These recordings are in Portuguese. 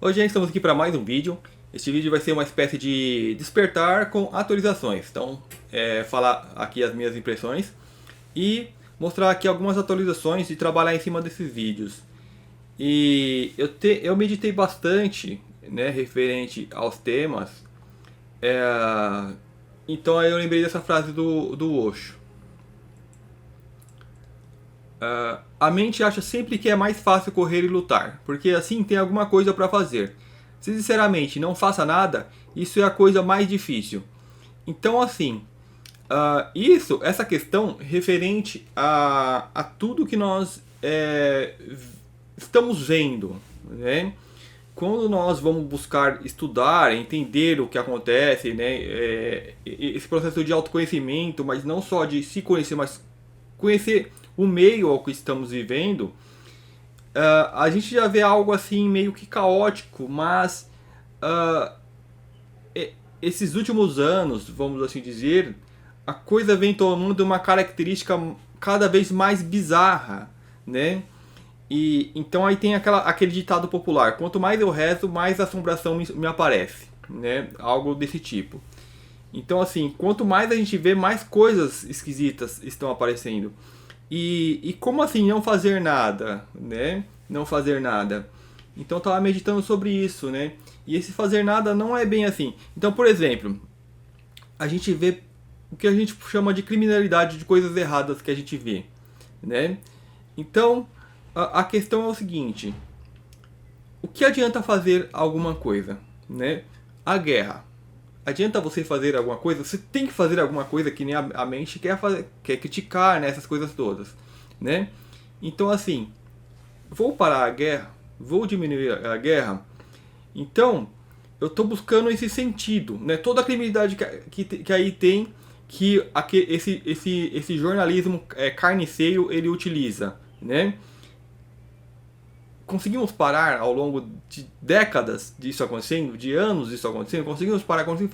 Hoje, gente, estamos aqui para mais um vídeo. Este vídeo vai ser uma espécie de despertar com atualizações. Então, falar aqui as minhas impressões e mostrar aqui algumas atualizações e trabalhar em cima desses vídeos. E eu meditei bastante, né, referente aos temas. Então aí eu lembrei dessa frase do Osho. A mente acha sempre que é mais fácil correr e lutar, porque assim tem alguma coisa para fazer. Se sinceramente não faça nada, isso é a coisa mais difícil. Então assim, essa questão referente a tudo que nós estamos vendo, né? Quando nós vamos buscar estudar, entender o que acontece, né? Esse processo de autoconhecimento, mas não só de se conhecer, mas conhecer o meio ao que estamos vivendo, a gente já vê algo assim meio que caótico, mas uh, esses últimos anos, vamos assim dizer, a coisa vem tomando uma característica cada vez mais bizarra, né? E então aí tem aquele ditado popular: quanto mais eu rezo, mais assombração me aparece, né? Algo desse tipo. Então assim, quanto mais a gente vê, mais coisas esquisitas estão aparecendo. E como assim não fazer nada, né? Não fazer nada. Então eu tava meditando sobre isso, né? E esse fazer nada não é bem assim. Então, por exemplo, a gente vê o que a gente chama de criminalidade, de coisas erradas que a gente vê, né? Então, a questão é o seguinte: o que adianta fazer alguma coisa, né? A guerra. Adianta você fazer alguma coisa? Você tem que fazer alguma coisa que nem a mente quer fazer, quer criticar, né? Essas coisas todas, né? Então assim, vou parar a guerra, vou diminuir a guerra. Então, eu estou buscando esse sentido, né? Toda a criminalidade que aí tem, esse jornalismo carniceiro ele utiliza, né? Conseguimos parar ao longo de décadas disso acontecendo, de anos disso acontecendo, conseguimos parar, conseguimos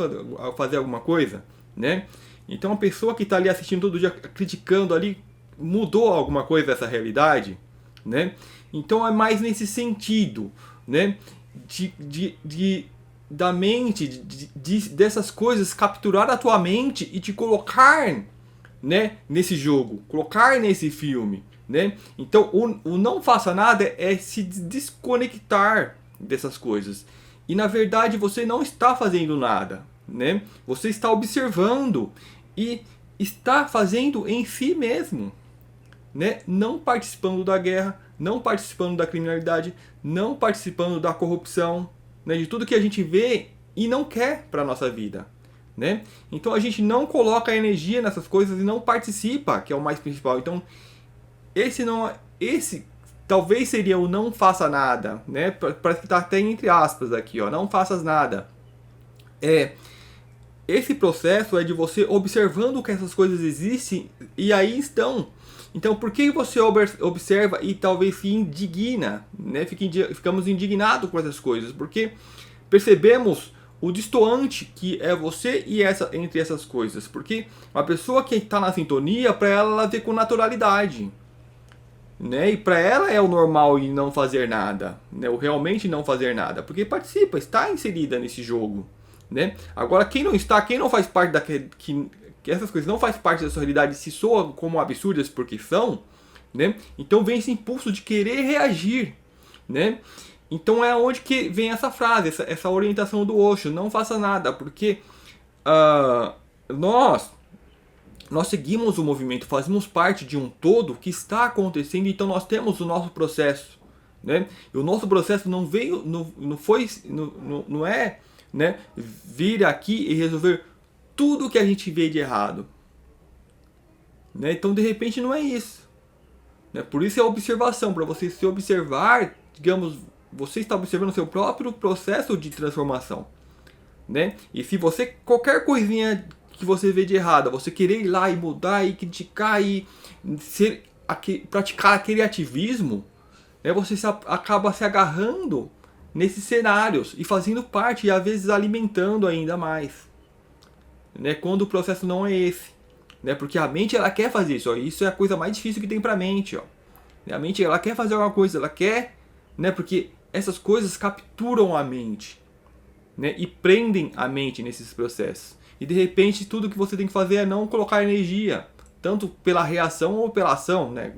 fazer alguma coisa, né? Então a pessoa que está ali assistindo todo dia, criticando ali, mudou alguma coisa dessa realidade, né? Então é mais nesse sentido, né? Da mente, dessas coisas, capturar a tua mente e te colocar, né, nesse jogo, colocar nesse filme, né? Então o não faça nada é se desconectar dessas coisas. E na verdade você não está fazendo nada, né? Você está observando e está fazendo em si mesmo, né? Não participando da guerra, não participando da criminalidade, não participando da corrupção, né? De tudo que a gente vê e não quer para nossa vida, né? Então a gente não coloca energia nessas coisas e não participa, que é o mais principal. Então esse talvez seria o não faça nada, né? Parece que está até entre aspas aqui, ó, não faças nada. Esse processo é de você observando que essas coisas existem e aí estão. Então, por que você observa e talvez se indigna, né? Ficamos indignados com essas coisas, porque percebemos o distoante que é você e entre essas coisas. Porque uma pessoa que está na sintonia, para ela vê com naturalidade, né? E para ela é o normal e não fazer nada, né? O realmente não fazer nada, porque participa, está inserida nesse jogo, né? Agora quem não está, quem não faz parte que essas coisas não faz parte da sua realidade, se soam como absurdas porque são, né? Então vem esse impulso de querer reagir, né? Então é onde que vem essa frase, essa orientação do Osho: não faça nada, porque uh, nós seguimos o movimento, fazemos parte de um todo que está acontecendo, então nós temos o nosso processo, né? E o nosso processo não veio, não é, né, vir aqui e resolver tudo que a gente vê de errado, né? Então de repente não é isso, né? Por isso é a observação, para você se observar, digamos, você está observando o seu próprio processo de transformação, né? E se você, qualquer coisinha que você vê de errada, você querer ir lá e mudar e criticar e praticar aquele ativismo, né? Você acaba se agarrando nesses cenários e fazendo parte e às vezes alimentando ainda mais, né? Quando o processo não é esse, né? Porque a mente ela quer fazer isso, ó. Isso é a coisa mais difícil que tem para a mente, ó. A mente ela quer fazer alguma coisa, ela quer, né? Porque essas coisas capturam a mente, né? E prendem a mente nesses processos. E de repente tudo que você tem que fazer é não colocar energia, tanto pela reação ou pela ação, né?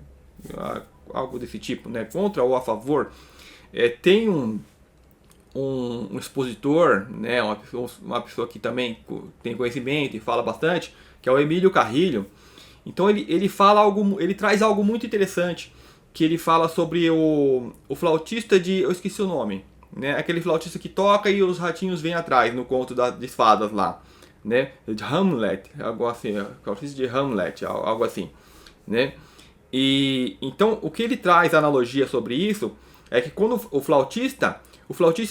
Algo desse tipo, né? Contra ou a favor. Tem um expositor, né? Uma pessoa que também tem conhecimento e fala bastante, que é o Emílio Carrilho. Então ele fala algo, ele traz algo muito interessante, que ele fala sobre o flautista de, eu esqueci o nome, né? Aquele flautista que toca e os ratinhos vêm atrás no conto das fadas lá, né? De Hamlet, algo assim, flautista de Hamlet, algo assim, né? E então o que ele traz a analogia sobre isso é que quando o flautista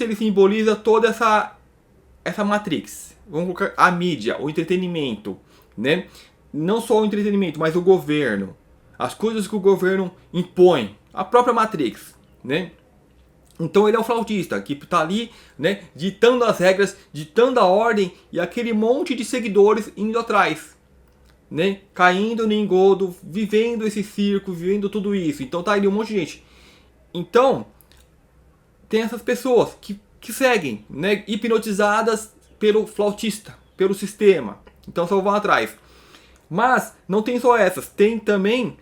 ele simboliza toda essa matrix, vamos colocar a mídia, o entretenimento, né? Não só o entretenimento, mas o governo, as coisas que o governo impõe, a própria matrix, né? Então ele é o flautista que está ali, né, ditando as regras, ditando a ordem, e aquele monte de seguidores indo atrás, né, caindo no engodo, vivendo esse circo, vivendo tudo isso. Então tá ali um monte de gente. Então tem essas pessoas que seguem, né, hipnotizadas pelo flautista, pelo sistema. Então só vão atrás. Mas não tem só essas, tem também,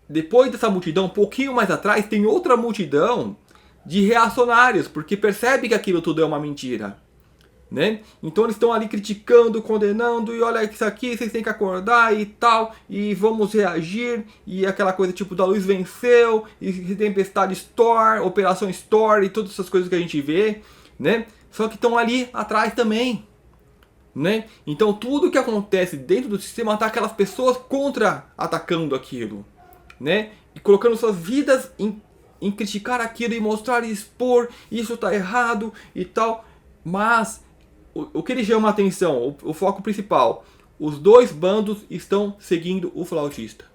depois dessa multidão, um pouquinho mais atrás, tem outra multidão de reacionários, porque percebe que aquilo tudo é uma mentira, né? Então eles estão ali criticando, condenando, e olha isso aqui, vocês têm que acordar e tal, e vamos reagir, e aquela coisa tipo da luz venceu, e tempestade Store, operação Store, e todas essas coisas que a gente vê, né? Só que estão ali atrás também, né? Então tudo que acontece dentro do sistema está aquelas pessoas contra-atacando aquilo, né? E colocando suas vidas em criticar aquilo e mostrar e expor, isso está errado e tal. Mas o que ele chama a atenção, o foco principal, os dois bandos estão seguindo o flautista,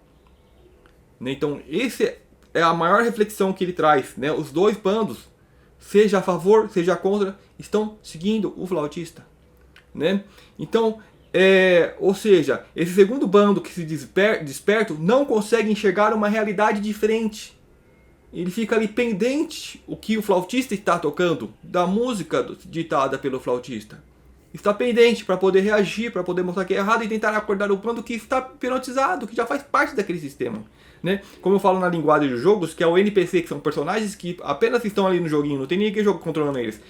né? Então esse é a maior reflexão que ele traz, né? Os dois bandos, seja a favor, seja contra, estão seguindo o flautista, né? Então, ou seja, esse segundo bando que se desperta não consegue enxergar uma realidade diferente. Ele fica ali pendente o que o flautista está tocando, da música ditada pelo flautista. Está pendente para poder reagir, para poder mostrar que é errado e tentar acordar o bando que está hipnotizado, que já faz parte daquele sistema, né? Como eu falo na linguagem dos jogos, que é o NPC, que são personagens que apenas estão ali no joguinho, não tem ninguém controlando eles,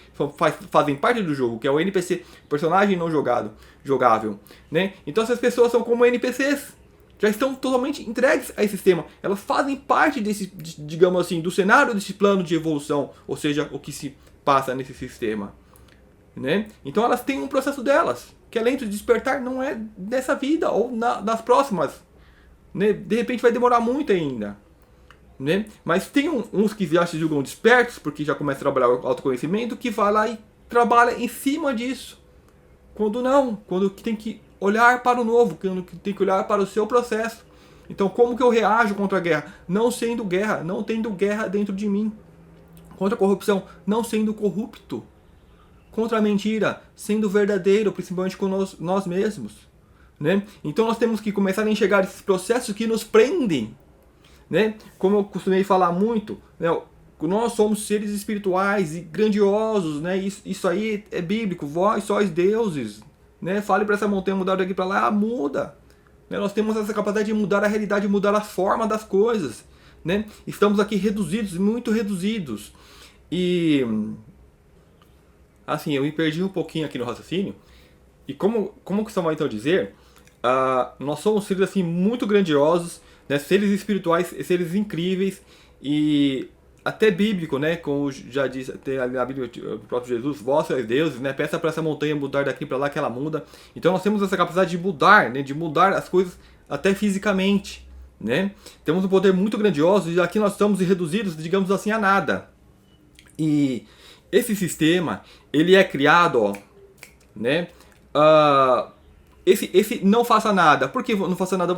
fazem parte do jogo, que é o NPC, personagem não jogável, né? Então essas pessoas são como NPCs, já estão totalmente entregues a esse sistema, elas fazem parte desse, digamos assim, do cenário desse plano de evolução, ou seja, o que se passa nesse sistema, né? Então elas têm um processo delas, que além de despertar não é dessa vida ou nas próximas, né? De repente vai demorar muito ainda, né? Mas tem uns que já se julgam despertos, porque já começam a trabalhar o autoconhecimento, que vai lá e trabalha em cima disso, quando não, quando tem que olhar para o novo, quando tem que olhar para o seu processo. Então como que eu reajo contra a guerra? Não sendo guerra, não tendo guerra dentro de mim. Contra a corrupção, não sendo corrupto. Contra a mentira, sendo verdadeiro, principalmente com nós mesmos, né? Então nós temos que começar a enxergar esses processos que nos prendem, né? Como eu costumei falar muito, né? Nós somos seres espirituais e grandiosos, né? Isso aí é bíblico, vós sois deuses, né? Fale para essa montanha mudar daqui para lá, muda, né? Nós temos essa capacidade de mudar a realidade, mudar a forma das coisas, né? Estamos aqui reduzidos, muito reduzidos. E assim, eu me perdi um pouquinho aqui no raciocínio. E como costumam então dizer, nós somos seres assim muito grandiosos, né? Seres espirituais, seres incríveis e até bíblico, né? Como já diz, tem ali na Bíblia o próprio Jesus, vós sois deuses, né? Peça para essa montanha mudar daqui para lá que ela muda. Então nós temos essa capacidade de mudar, né? De mudar as coisas até fisicamente, né? Temos um poder muito grandioso e aqui nós estamos reduzidos, digamos assim, a nada. E esse sistema, ele é criado, ó, né? Esse não faça nada. Por que não faça nada?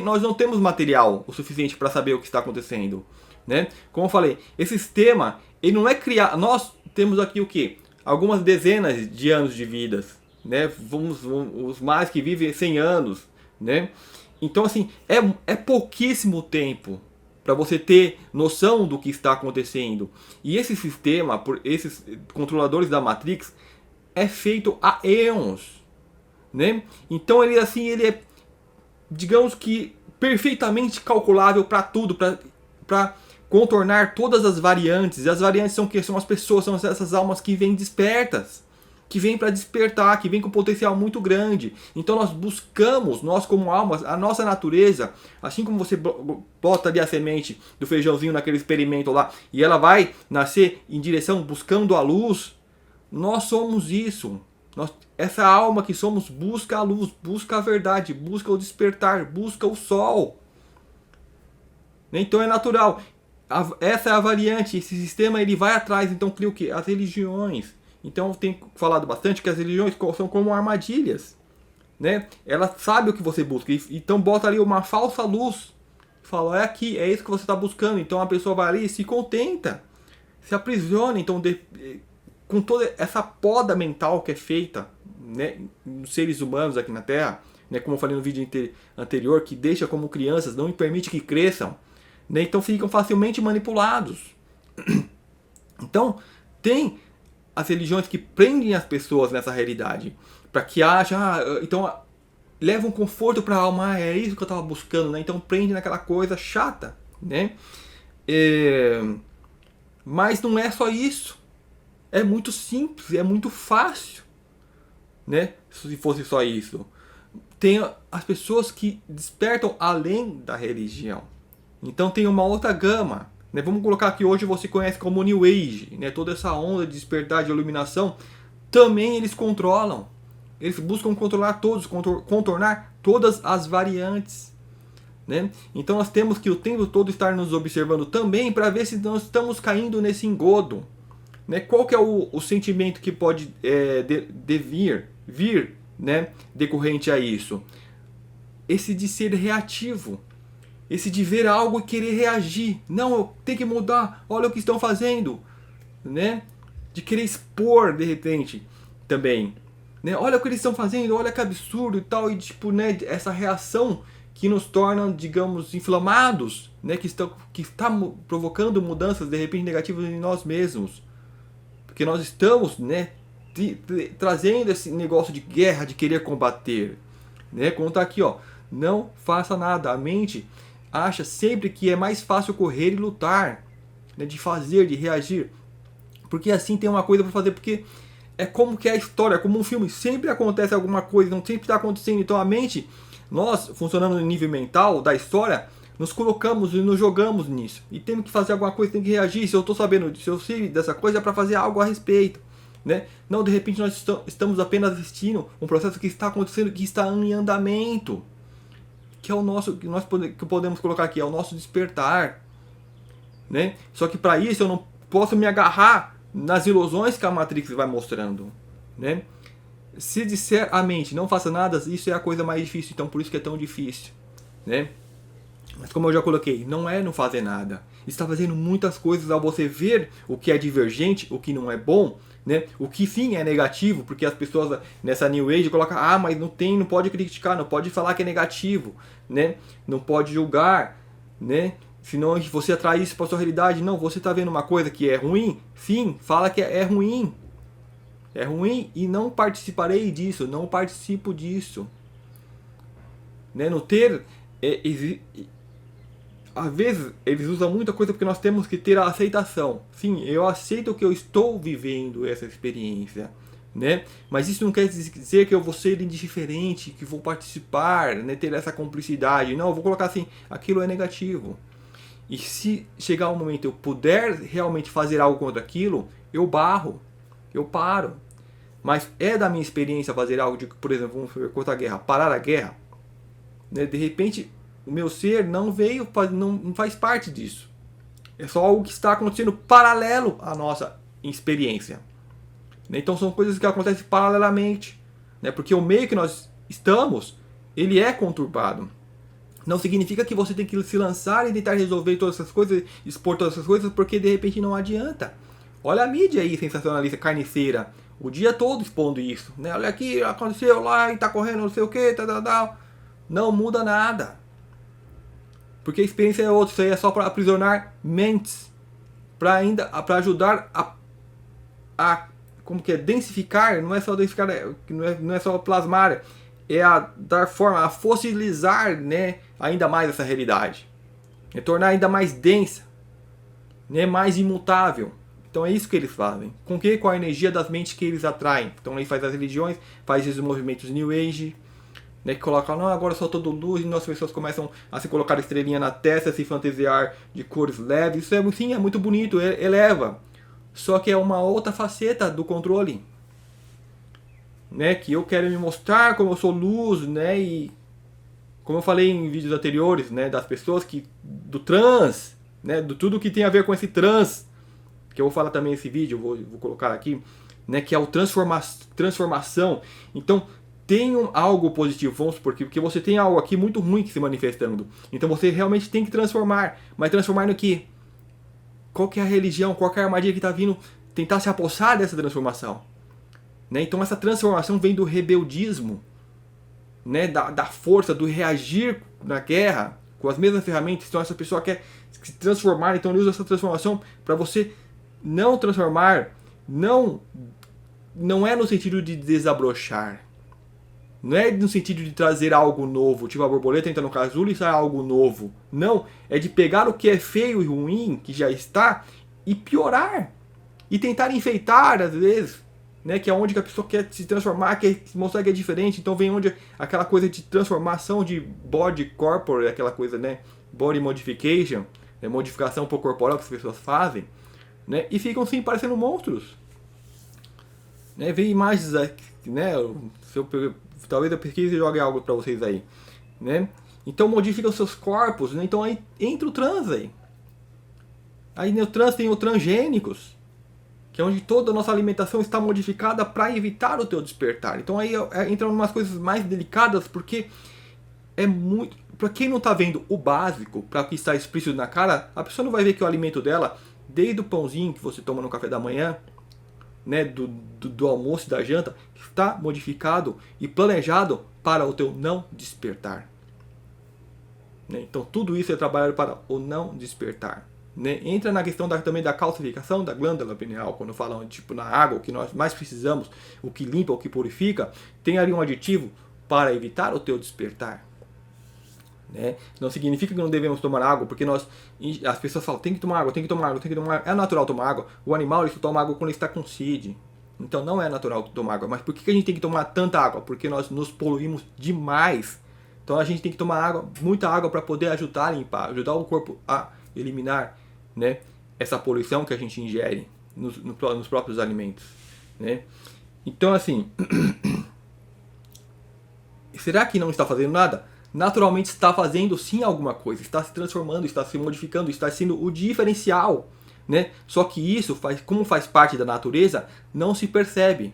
Nós não temos material o suficiente para saber o que está acontecendo, né? Como eu falei, esse sistema, ele não é criado. Nós temos aqui o quê? Algumas dezenas de anos de vidas, né? Os mais que vivem 100 anos, né? Então assim, é pouquíssimo tempo, para você ter noção do que está acontecendo. E esse sistema, por esses controladores da Matrix, é feito há eons, né? Então ele assim, ele é, digamos que, perfeitamente calculável para tudo, para contornar todas as variantes. E as variantes são o que? São as pessoas, são essas almas que vêm despertas, que vêm para despertar, que vêm com potencial muito grande. Então nós buscamos, nós como almas, a nossa natureza, assim como você bota ali a semente do feijãozinho naquele experimento lá, e ela vai nascer em direção, buscando a luz, nós somos isso. Essa alma que somos busca a luz, busca a verdade, busca o despertar, busca o sol. Então é natural. Essa é a variante, esse sistema ele vai atrás, então cria o que? As religiões. Então eu tenho falado bastante que as religiões são como armadilhas, né? Ela sabe o que você busca, então bota ali uma falsa luz. Fala, é aqui, é isso que você está buscando. Então a pessoa vai ali e se contenta, se aprisiona, então com toda essa poda mental que é feita, né, nos seres humanos aqui na Terra, né, como eu falei no vídeo anterior, que deixa como crianças, não permite que cresçam, né, então ficam facilmente manipulados. Então tem as religiões que prendem as pessoas nessa realidade, para que achem, então leva um conforto para a alma, é isso que eu estava buscando, né? Então prende naquela coisa chata, né? Mas não é só isso, é muito simples, é muito fácil, né? Se fosse só isso, tem as pessoas que despertam além da religião, então tem uma outra gama. Vamos colocar que hoje você conhece como New Age, né? Toda essa onda de despertar, de iluminação, também eles controlam. Eles buscam controlar todos, contornar todas as variantes, né? Então nós temos que o tempo todo estar nos observando também para ver se nós estamos caindo nesse engodo, né? Qual que é o sentimento que pode vir, né? Decorrente a isso? Esse de ser reativo. Esse de ver algo e querer reagir. Não, eu tenho que mudar. Olha o que estão fazendo, né? De querer expor de repente também, né? Olha o que eles estão fazendo. Olha que absurdo e tal. E tipo, né? Essa reação que nos torna, digamos, inflamados, né? Que está provocando mudanças de repente negativas em nós mesmos, porque nós estamos, né? Trazendo esse negócio de guerra, de querer combater, né? Como está aqui, ó. Não faça nada. A mente acha sempre que é mais fácil correr e lutar, né, de fazer, de reagir, porque assim tem uma coisa para fazer, porque é como que é a história, como um filme, sempre acontece alguma coisa, não sempre está acontecendo. Então a mente, nós funcionando no nível mental da história, nos colocamos e nos jogamos nisso, e temos que fazer alguma coisa, tem que reagir. Se eu estou sabendo, se eu sei dessa coisa, é para fazer algo a respeito, né? Não, de repente nós estamos apenas assistindo um processo que está acontecendo, que está em andamento, que é o nosso, que podemos colocar aqui, é o nosso despertar, né? Só que para isso eu não posso me agarrar nas ilusões que a Matrix vai mostrando, né? Se disser a mente, não faça nada, isso é a coisa mais difícil, então por isso que é tão difícil, né? Mas como eu já coloquei, não é não fazer nada. Está fazendo muitas coisas ao você ver o que é divergente, o que não é bom, né? O que sim é negativo, porque as pessoas nessa New Age colocam, mas não pode criticar, não pode falar que é negativo, né? Não pode julgar, né? Senão você atrai isso para sua realidade. Não, você está vendo uma coisa que é ruim? Sim, fala que é ruim. É ruim e não participarei disso, não participo disso, né? No ter... às vezes eles usam muita coisa porque nós temos que ter a aceitação. Sim, eu aceito que eu estou vivendo essa experiência, né? Mas isso não quer dizer que eu vou ser indiferente, que vou participar, né? Ter essa cumplicidade. Não, eu vou colocar assim, aquilo é negativo. E se chegar um momento eu puder realmente fazer algo contra aquilo, eu barro, eu paro. Mas é da minha experiência fazer algo de, por exemplo, vamos ver, contra a guerra, parar a guerra, né? De repente o meu ser não veio, não faz parte disso. É só algo que está acontecendo paralelo à nossa experiência. Então são coisas que acontecem paralelamente, né? Porque o meio que nós estamos, ele é conturbado. Não significa que você tem que se lançar e tentar resolver todas essas coisas, expor todas essas coisas, porque de repente não adianta. Olha a mídia aí, sensacionalista, carniceira, o dia todo expondo isso, né? Olha aqui, aconteceu lá e tá correndo não sei o que, tal. Não muda nada. Não muda nada. Porque a experiência é outra, isso aí é só para aprisionar mentes, para ajudar a como que é, densificar, não é só densificar, não é só plasmar, é a dar forma, a fossilizar, né, ainda mais essa realidade, é tornar ainda mais densa, né, mais imutável. Então é isso que eles fazem. Com a energia das mentes que eles atraem. Então ele faz as religiões, faz esses movimentos New Age, né, que colocam, não, agora eu sou todo luz, e as pessoas começam a se colocar estrelinha na testa, se fantasiar de cores leves. Isso é, sim, é muito bonito, eleva. Só que é uma outra faceta do controle, né, que eu quero me mostrar como eu sou luz, né, e como eu falei em vídeos anteriores, né, das pessoas que do trans, né, do tudo que tem a ver com esse trans, que eu vou falar também nesse vídeo, vou colocar aqui, né, que é o transformação. Então tem algo positivo, vamos supor, porque você tem algo aqui muito ruim se manifestando. Então você realmente tem que transformar, mas transformar no quê? Qual que é a religião, qual que é a armadilha que está vindo tentar se apossar dessa transformação? Né? Então essa transformação vem do rebeldismo, né? da força, do reagir na guerra com as mesmas ferramentas. Então essa pessoa quer se transformar, então ele usa essa transformação para você não transformar, não é no sentido de desabrochar. Não é no sentido de trazer algo novo, tipo a borboleta entra no casulo e sai algo novo. Não, é de pegar o que é feio e ruim, que já está, e piorar. E tentar enfeitar, às vezes, né, que é onde a pessoa quer se transformar, quer mostrar que é diferente. Então vem onde aquela coisa de transformação de body corporate, aquela coisa, né, body modification, né, modificação por corporal que as pessoas fazem, né, e ficam sim parecendo monstros. Né, vem imagens aqui, né, talvez eu pesquise e jogue algo para vocês aí, né? Então modifica os seus corpos, né? Então aí entra o trans aí. Aí no trans tem os transgênicos, que é onde toda a nossa alimentação está modificada para evitar o teu despertar. Então aí entra umas coisas mais delicadas, porque é muito... Para quem não está vendo o básico, para o que está explícito na cara, a pessoa não vai ver que o alimento dela, desde o pãozinho que você toma no café da manhã, né, do almoço e da janta, está modificado e planejado para o teu não despertar. Né? Então tudo isso é trabalhado para o não despertar. Né? Entra na questão também da calcificação da glândula pineal, quando falam tipo na água, o que nós mais precisamos, o que limpa, o que purifica, tem ali um aditivo para evitar o teu despertar. Né? Não significa que não devemos tomar água, porque as pessoas falam, tem que tomar água, tem que tomar água, tem que tomar água. É natural tomar água. O animal ele só toma água quando ele está com sede. Então não é natural tomar água. Mas por que a gente tem que tomar tanta água? Porque nós nos poluímos demais. Então a gente tem que tomar água, muita água, para poder ajudar a limpar, ajudar o corpo a eliminar, né, essa poluição que a gente ingere nos próprios alimentos. Né? Então assim, será que não está fazendo nada? Naturalmente está fazendo sim alguma coisa, está se transformando, está se modificando, está sendo o diferencial, né? Só que isso, como faz parte da natureza, não se percebe.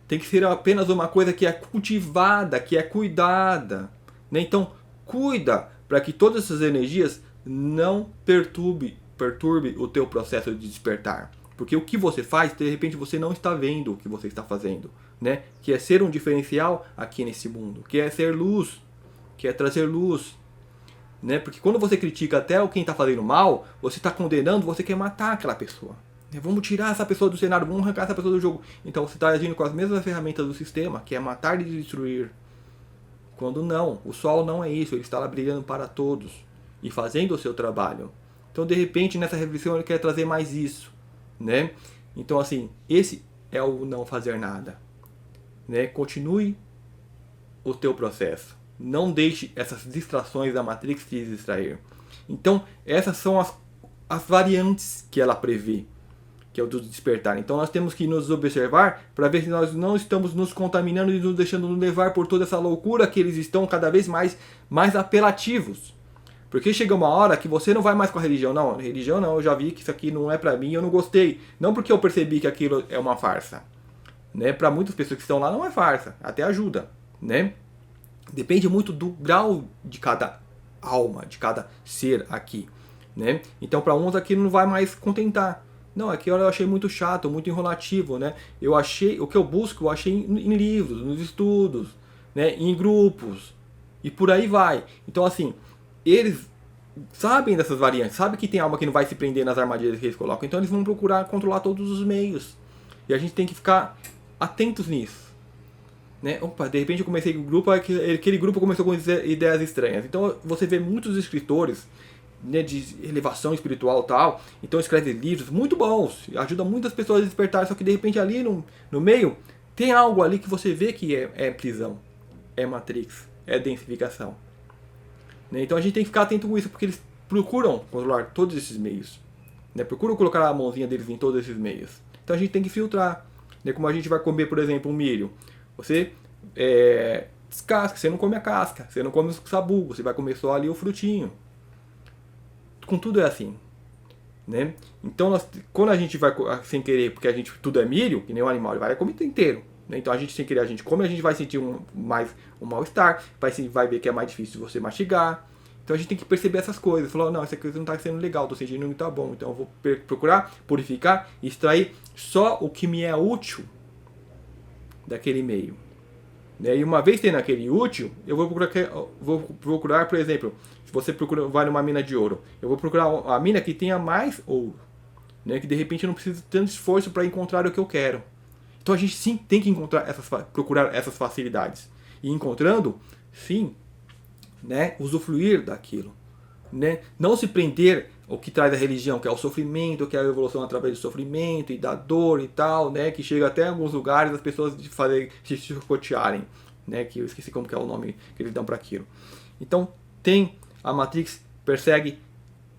Tem que ser apenas uma coisa que é cultivada, que é cuidada, né? Então, cuida para que todas essas energias não perturbe o teu processo de despertar. Porque o que você faz, de repente você não está vendo o que você está fazendo, né? Que é ser um diferencial aqui nesse mundo, que é ser luz, que é trazer luz, né? Porque quando você critica até quem está fazendo mal, você está condenando, você quer matar aquela pessoa. Vamos tirar essa pessoa do cenário, vamos arrancar essa pessoa do jogo. Então você está agindo com as mesmas ferramentas do sistema, que é matar e destruir. Quando não, o sol não é isso, ele está lá brilhando para todos e fazendo o seu trabalho. Então de repente nessa reflexão ele quer trazer mais isso, né? Então assim, esse é o não fazer nada, né? Continue o teu processo. Não deixe essas distrações da Matrix te distrair. Então, essas são as variantes que ela prevê, que é o do despertar. Então, nós temos que nos observar para ver se nós não estamos nos contaminando e nos deixando levar por toda essa loucura que eles estão cada vez mais apelativos. Porque chega uma hora que você não vai mais com a religião. Não, religião não, eu já vi que isso aqui não é para mim, eu não gostei. Não porque eu percebi que aquilo é uma farsa. Né? Para muitas pessoas que estão lá não é farsa, até ajuda, né? Depende muito do grau de cada alma, de cada ser aqui, né? Então para uns aqui não vai mais contentar. Não, aqui eu achei muito chato, muito enrolativo, né? Eu achei, o que eu busco, eu achei em livros, nos estudos, né? Em grupos, e por aí vai. Então assim, eles sabem dessas variantes, sabem que tem alma que não vai se prender nas armadilhas que eles colocam, então eles vão procurar controlar todos os meios. E a gente tem que ficar atentos nisso. Né? Opa, de repente eu comecei com um grupo, aquele grupo começou com ideias estranhas. Então você vê muitos escritores, né, de elevação espiritual e tal, então escreve livros muito bons, ajuda muitas pessoas a despertar, só que de repente ali no meio tem algo ali que você vê que é prisão, é matrix, é densificação. Né? Então a gente tem que ficar atento com isso, porque eles procuram controlar todos esses meios. Né? Procuram colocar a mãozinha deles em todos esses meios. Então a gente tem que filtrar. Né? Como a gente vai comer, por exemplo, um milho. Você descasca, você não come a casca, você não come o sabugo, você vai comer só ali o frutinho. Com tudo é assim. Né? Então quando a gente vai sem querer, porque a gente tudo é milho, que nem um animal, ele vai comer inteiro. Né? Então a gente sem querer, a gente come, a gente vai sentir mais um mal-estar, vai ver que é mais difícil você mastigar. Então a gente tem que perceber essas coisas. Falar, não, essa coisa não está sendo legal, estou sentindo que não está bom. Então eu vou procurar purificar e extrair só o que me é útil daquele meio. Né? E uma vez tendo aquele útil, eu vou procurar, por exemplo, se você vai numa mina de ouro, eu vou procurar a mina que tenha mais ouro. Né? Que de repente eu não preciso de tanto esforço para encontrar o que eu quero. Então a gente sim tem que procurar essas facilidades. E encontrando, sim, né, usufruir daquilo. Né? Não se prender ao que traz a religião, que é o sofrimento, que é a evolução através do sofrimento e da dor e tal, né? Que chega até em alguns lugares as pessoas se chicotearem. Né? Que eu esqueci como que é o nome que eles dão para aquilo. Então a Matrix persegue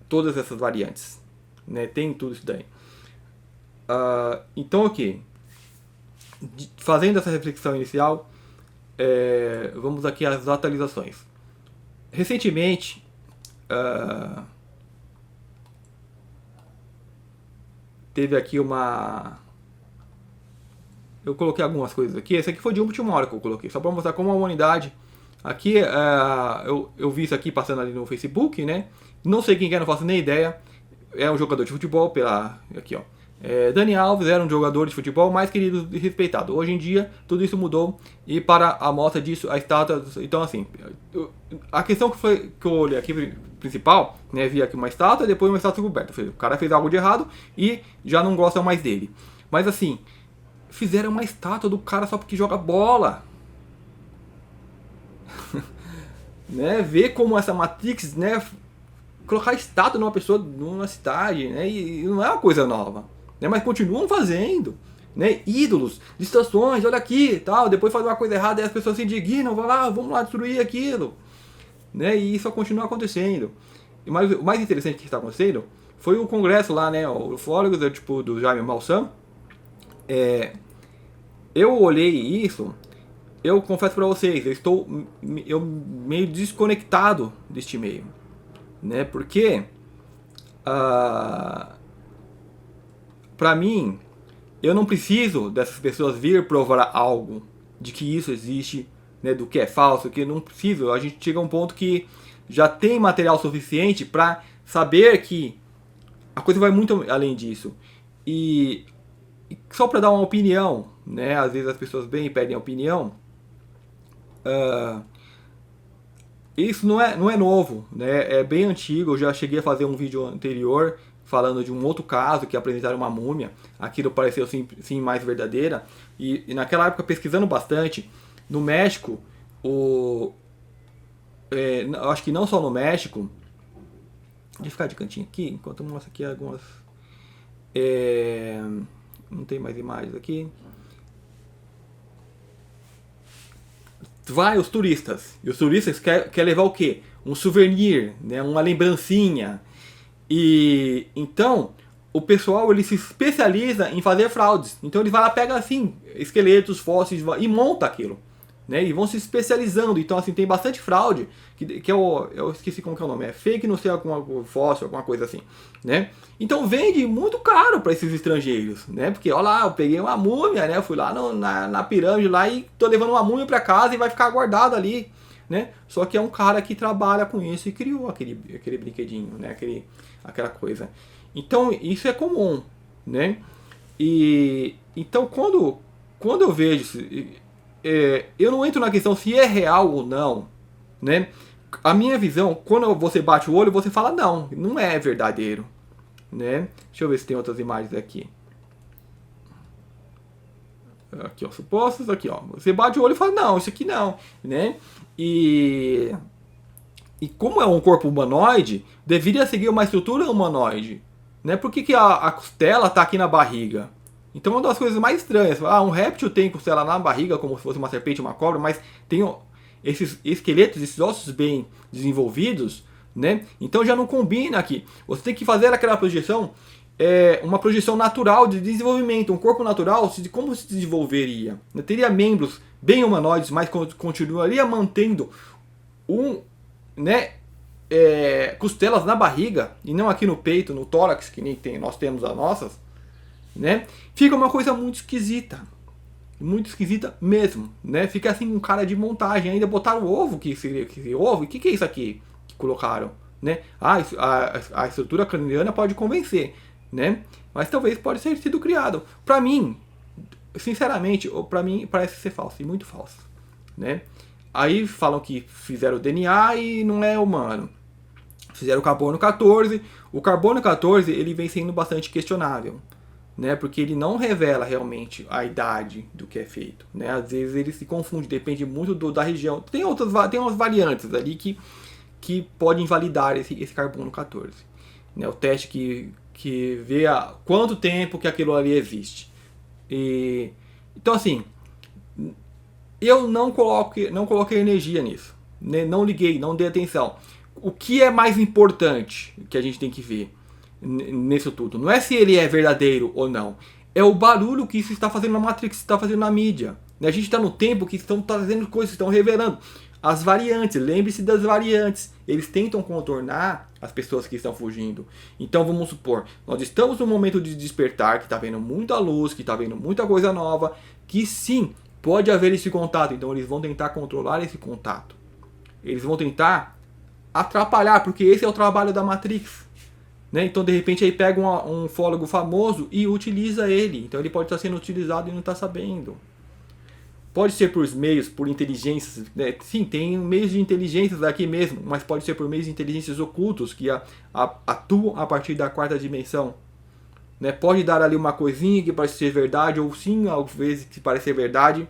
todas essas variantes. Né? Tem tudo isso daí. Então ok. Fazendo essa reflexão inicial, vamos aqui às atualizações. Recentemente, teve aqui eu coloquei algumas coisas aqui. Esse aqui foi de última hora que eu coloquei, só para mostrar como a humanidade. Aqui, eu vi isso aqui passando ali no Facebook, né? Não sei quem é, não faço nem ideia. É um jogador de futebol aqui, ó. Dani Alves era um jogador de futebol mais querido e respeitado. Hoje em dia, tudo isso mudou. E para a mostra disso, a estátua... Então, assim, a questão que eu olhei aqui principal, né, vi aqui uma estátua e depois uma estátua coberta. O cara fez algo de errado e já não gostam mais dele. Mas, assim, fizeram uma estátua do cara só porque joga bola. Né? Ver como essa Matrix, né, colocar estátua numa pessoa numa cidade, né, e não é uma coisa nova. Né, mas continuam fazendo, né, ídolos, distrações, olha aqui, tal, depois faz uma coisa errada e as pessoas se indignam, vão lá, vamos lá destruir aquilo, né, e isso continua acontecendo. E o mais interessante que está acontecendo foi o congresso lá, né, o fórum do Jaime Maussan. Eu olhei isso, eu confesso para vocês, eu meio desconectado deste meio, né, porque para mim, eu não preciso dessas pessoas vir provar algo de que isso existe, né, do que é falso, que não preciso. A gente chega a um ponto que já tem material suficiente para saber que a coisa vai muito além disso. E só para dar uma opinião, né, às vezes as pessoas vêm e pedem opinião. Isso não é novo, né, é bem antigo. Eu já cheguei a fazer um vídeo anterior falando de um outro caso que apresentaram uma múmia. Aquilo pareceu sim mais verdadeira. E naquela época, pesquisando bastante, no México, acho que não só no México, deixa eu ficar de cantinho aqui, enquanto eu mostro aqui algumas... não tem mais imagens aqui. Vai os turistas, e os turistas querem levar o quê? Um souvenir, né? Uma lembrancinha. E então o pessoal ele se especializa em fazer fraudes. Então ele vai lá, pega assim esqueletos, fósseis e monta aquilo, né? E vão se especializando. Então assim tem bastante fraude que eu esqueci como que é o nome, é fake, não sei, algum fóssil, alguma coisa assim, né? Então vende muito caro para esses estrangeiros, né? Porque olha lá, eu peguei uma múmia, né? Eu fui lá na pirâmide lá e tô levando uma múmia para casa e vai ficar guardado ali, né? Só que é um cara que trabalha com isso e criou aquele brinquedinho, né? Aquela coisa. Então isso é comum, né? E então quando eu vejo, eu não entro na questão se é real ou não, né? A minha visão, quando você bate o olho, você fala, não é verdadeiro, né? Deixa eu ver se tem outras imagens aqui. Aqui, ó, supostos, aqui, ó. Você bate o olho e fala, não, isso aqui não, né? E como é um corpo humanoide, deveria seguir uma estrutura humanoide, né? Por que a costela tá aqui na barriga? Então, uma das coisas mais estranhas, um réptil tem costela na barriga, como se fosse uma serpente, uma cobra, mas tem esses esqueletos, esses ossos bem desenvolvidos, né? Então já não combina aqui. Você tem que fazer aquela projeção, uma projeção natural de desenvolvimento, um corpo natural, como se desenvolveria. Teria membros bem humanoides, mas continuaria mantendo costelas na barriga, e não aqui no peito, no tórax, que nem nós temos as nossas, né? Fica uma coisa muito esquisita. Muito esquisita mesmo, né? Fica assim um cara de montagem. Ainda botaram o ovo, que seria ovo. E o que é isso aqui que colocaram, né? A estrutura craniana pode convencer, né? Mas talvez pode ter sido criado. Pra mim, sinceramente, pra mim parece ser falso, e muito falso, né? Aí falam que fizeram o DNA e não é humano. Fizeram o carbono 14. O carbono 14 ele vem sendo bastante questionável, né? Porque ele não revela realmente a idade do que é feito, né? Às vezes ele se confunde, depende muito da região. Tem umas variantes ali que podem invalidar esse carbono 14, né? O teste que vê há quanto tempo que aquilo ali existe. Então assim, eu não coloquei energia nisso, né? Não liguei, não dei atenção. O que é mais importante que a gente tem que ver nisso tudo? Não é se ele é verdadeiro ou não. É o barulho que isso está fazendo na Matrix, está fazendo na mídia. A gente está no tempo que estão trazendo coisas, estão revelando. As variantes, lembre-se das variantes. Eles tentam contornar as pessoas que estão fugindo. Então vamos supor, nós estamos num momento de despertar, que está vendo muita luz, que está vendo muita coisa nova, que sim, pode haver esse contato. Então eles vão tentar controlar esse contato. Eles vão tentar atrapalhar, porque esse é o trabalho da Matrix, né? Então de repente aí pega um ufólogo famoso e utiliza ele. Então ele pode estar sendo utilizado e não está sabendo. Pode ser por meios, por inteligências, né? Sim, tem meios de inteligências aqui mesmo, mas pode ser por meios de inteligências ocultos que atuam a partir da quarta dimensão, né? Pode dar ali uma coisinha que parece ser verdade, ou sim, às vezes que parece ser verdade.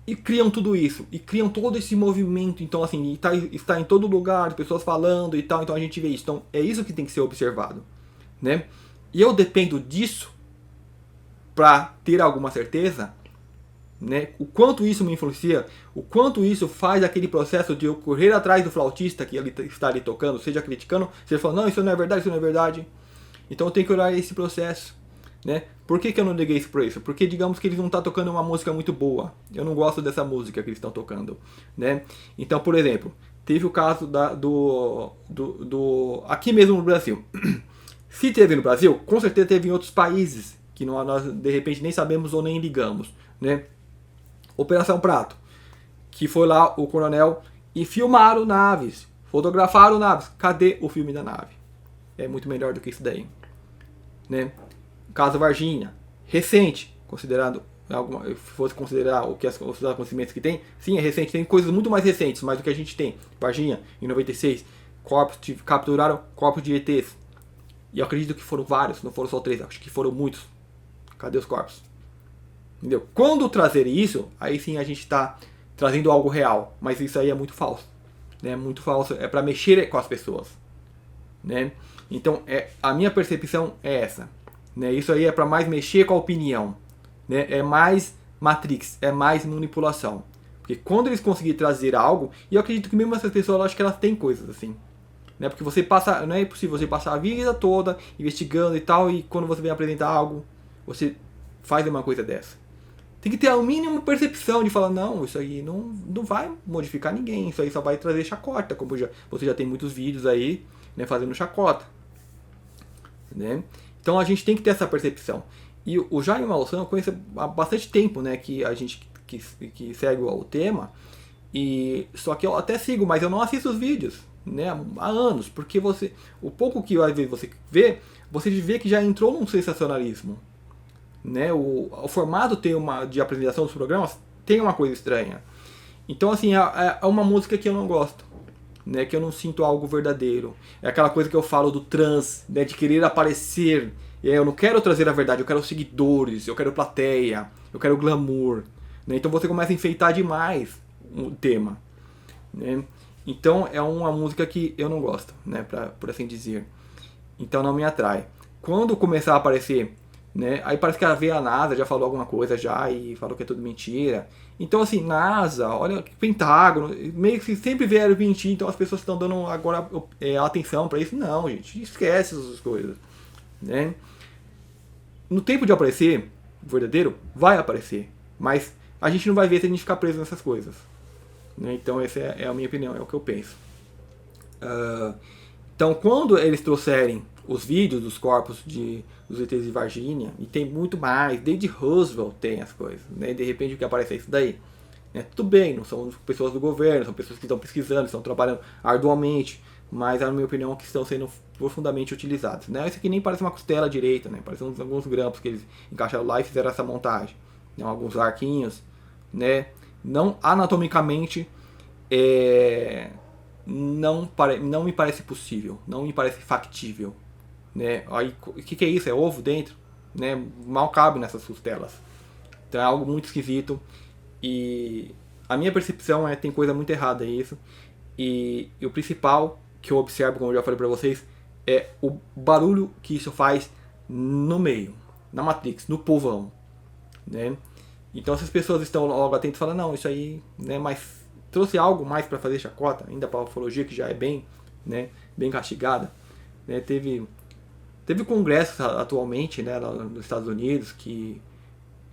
E criam tudo isso, e criam todo esse movimento. Então assim, está em todo lugar, pessoas falando e tal, então a gente vê isso. Então é isso que tem que ser observado, né? E eu dependo disso para ter alguma certeza, né? O quanto isso me influencia, o quanto isso faz aquele processo de eu correr atrás do flautista que ele está ali tocando, seja criticando, seja falando, não, isso não é verdade, isso não é verdade. Então eu tenho que olhar esse processo, né? Por que eu não liguei isso por isso? Porque digamos que eles não estão tocando uma música muito boa. Eu não gosto dessa música que eles estão tocando, né? Então, por exemplo, teve o caso aqui mesmo no Brasil. Se teve no Brasil, com certeza teve em outros países que nós de repente nem sabemos ou nem ligamos, né? Operação Prato, que foi lá o coronel e filmaram naves, fotografaram naves. Cadê o filme da nave? É muito melhor do que isso daí, né? Caso Varginha, recente, considerado se fosse considerar os acontecimentos que tem, sim, é recente, tem coisas muito mais recentes, mas do que a gente tem. Varginha, em 96, capturaram corpos de ETs. E eu acredito que foram vários, não foram só 3, acho que foram muitos. Cadê os corpos? Entendeu? Quando trazer isso, aí sim a gente está trazendo algo real, mas isso aí é muito falso, né? Muito falso, é para mexer com as pessoas, né? Então, a minha percepção é essa. Né? Isso aí é para mais mexer com a opinião, né? É mais Matrix, é mais manipulação. Porque quando eles conseguirem trazer algo, e eu acredito que mesmo essas pessoas, eu acho que elas têm coisas assim, né? Porque você passa, não é possível você passar a vida toda investigando e tal, e quando você vem apresentar algo, você faz uma coisa dessa. Tem que ter a mínima percepção de falar, não, isso aí não vai modificar ninguém, isso aí só vai trazer chacota, como você já tem muitos vídeos aí, né, fazendo chacota, né? Então a gente tem que ter essa percepção. E o Jaime Maussan eu conheço há bastante tempo, né, que a gente que segue o tema, e só que eu até sigo, mas eu não assisto os vídeos, né, há anos, porque o pouco que às vezes você vê que já entrou num sensacionalismo, né? O formato de apresentação dos programas tem uma coisa estranha. Então, assim, é uma música que eu não gosto, né? Que eu não sinto algo verdadeiro. É aquela coisa que eu falo do trans, né? De querer aparecer. Eu não quero trazer a verdade, eu quero seguidores, eu quero plateia, eu quero glamour. Né? Então você começa a enfeitar demais o tema. Né? Então é uma música que eu não gosto, né? Por assim dizer. Então não me atrai. Quando começar a aparecer, né? Aí parece que a NASA já falou alguma coisa já e falou que é tudo mentira. Então assim, NASA, olha, Pentágono, meio que sempre vieram mentir, então as pessoas estão dando agora atenção para isso. Não, gente, esquece essas coisas, né? No tempo de aparecer, o verdadeiro vai aparecer, mas a gente não vai ver se a gente ficar preso nessas coisas, né? Então essa é a minha opinião, é o que eu penso. Então quando eles trouxerem os vídeos dos corpos dos ETs de Varginha, e tem muito mais, desde Roswell tem as coisas, né? De repente o que aparece é isso daí. Né? Tudo bem, não são pessoas do governo, são pessoas que estão pesquisando, estão trabalhando arduamente, mas na minha opinião que estão sendo profundamente utilizados. Né? Esse aqui nem parece uma costela direita, né? Parece alguns grampos que eles encaixaram lá e fizeram essa montagem. Né? Alguns arquinhos, né? Não anatomicamente não me parece possível, não me parece factível. Né? Aí, o que é isso? É ovo dentro? Né? Mal cabe nessas costelas. Então é algo muito esquisito. E a minha percepção tem coisa muito errada isso. E o principal que eu observo, como eu já falei pra vocês, é o barulho que isso faz no meio, na Matrix, no povão. Né? Então se as pessoas estão logo atentas e falam, não, isso aí, né, mas trouxe algo mais para fazer chacota, ainda para a ufologia que já é bem, né, bem castigada. Né? Teve congressos atualmente, né, lá nos Estados Unidos, que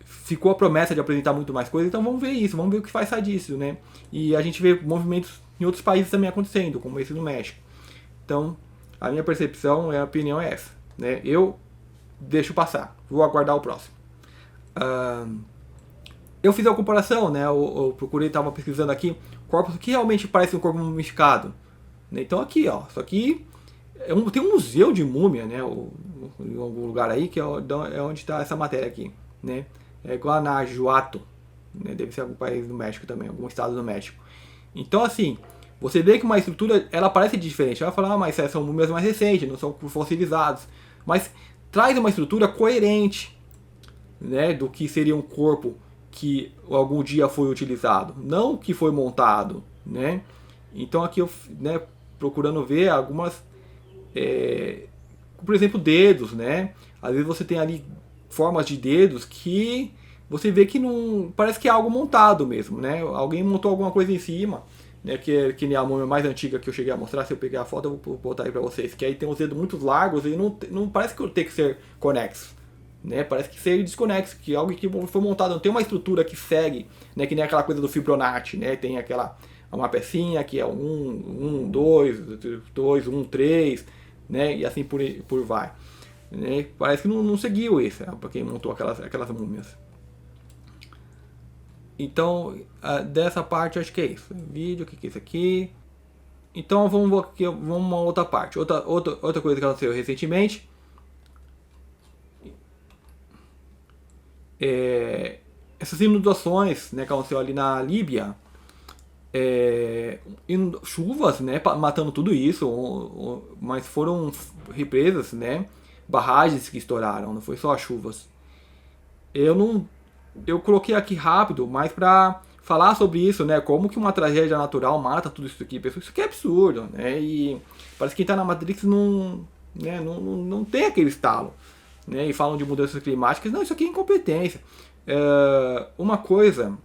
ficou a promessa de apresentar muito mais coisas, então vamos ver isso, vamos ver o que vai sair disso, né? E a gente vê movimentos em outros países também acontecendo, como esse no México. Então, a minha percepção, a opinião é essa, né? Eu deixo passar, vou aguardar o próximo. Eu fiz a comparação, né? Eu procurei, estava pesquisando aqui, corpos que realmente parece um corpo mumificado. Né? Então aqui, ó, isso aqui tem um museu de múmia, né? Em algum lugar aí, que é onde está essa matéria aqui, né? É Guanajuato, né? Deve ser algum país do México também, algum estado do México. Então assim, você vê que uma estrutura, ela parece diferente. Ela vai falar, mas são múmias mais recentes, não são fossilizados. Mas traz uma estrutura coerente, né? Do que seria um corpo que algum dia foi utilizado, não que foi montado, né? Então aqui eu, né, procurando ver algumas, por exemplo, dedos, né? Às vezes você tem ali formas de dedos que você vê que não parece que é algo montado mesmo, né? Alguém montou alguma coisa em cima, né? Que nem a múmia mais antiga que eu cheguei a mostrar. Se eu pegar a foto, eu vou botar aí para vocês. Que aí tem os dedos muito largos e não parece que tem que ser conexo. Né? Parece que seria desconexo, que algo que foi montado, não tem uma estrutura que segue, né? Que nem aquela coisa do Fibonacci, né? Tem uma pecinha que é 1, 2, 1, 3, né? E assim por vai. Né? Parece que não seguiu isso, para quem montou aquelas múmias. Então, dessa parte acho que é isso. Vídeo, o que é isso aqui? Então vamos uma outra parte. Outra coisa que aconteceu recentemente. Essas inundações, né, que aconteceu ali na Líbia, chuvas, né, matando tudo isso, mas foram represas, né, barragens que estouraram, não foi só as chuvas. Eu coloquei aqui rápido, mas para falar sobre isso, né, como que uma tragédia natural mata tudo isso aqui, pessoal, isso aqui é absurdo, né, e parece que quem está na Matrix não tem aquele estalo. Né, e falam de mudanças climáticas, não, isso aqui é incompetência. Uma coisa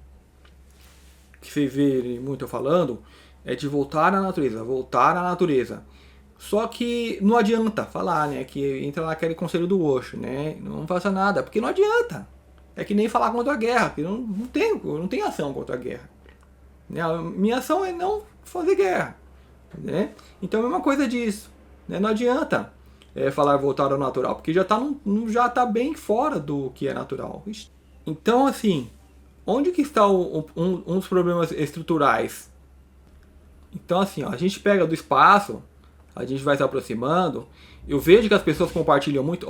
que vocês verem muito eu falando é de voltar à natureza, Só que não adianta falar, né, que entra naquele conselho do Osho, né, não faça nada, porque não adianta. É que nem falar contra a guerra, que não tem ação contra a guerra. Né, a minha ação é não fazer guerra. Né? Então é a mesma coisa disso. Né, não adianta falar voltar ao natural, porque já está bem fora do que é natural. Então, assim, onde que está um dos problemas estruturais? Então, assim, ó, a gente pega do espaço, a gente vai se aproximando, eu vejo que as pessoas compartilham muito,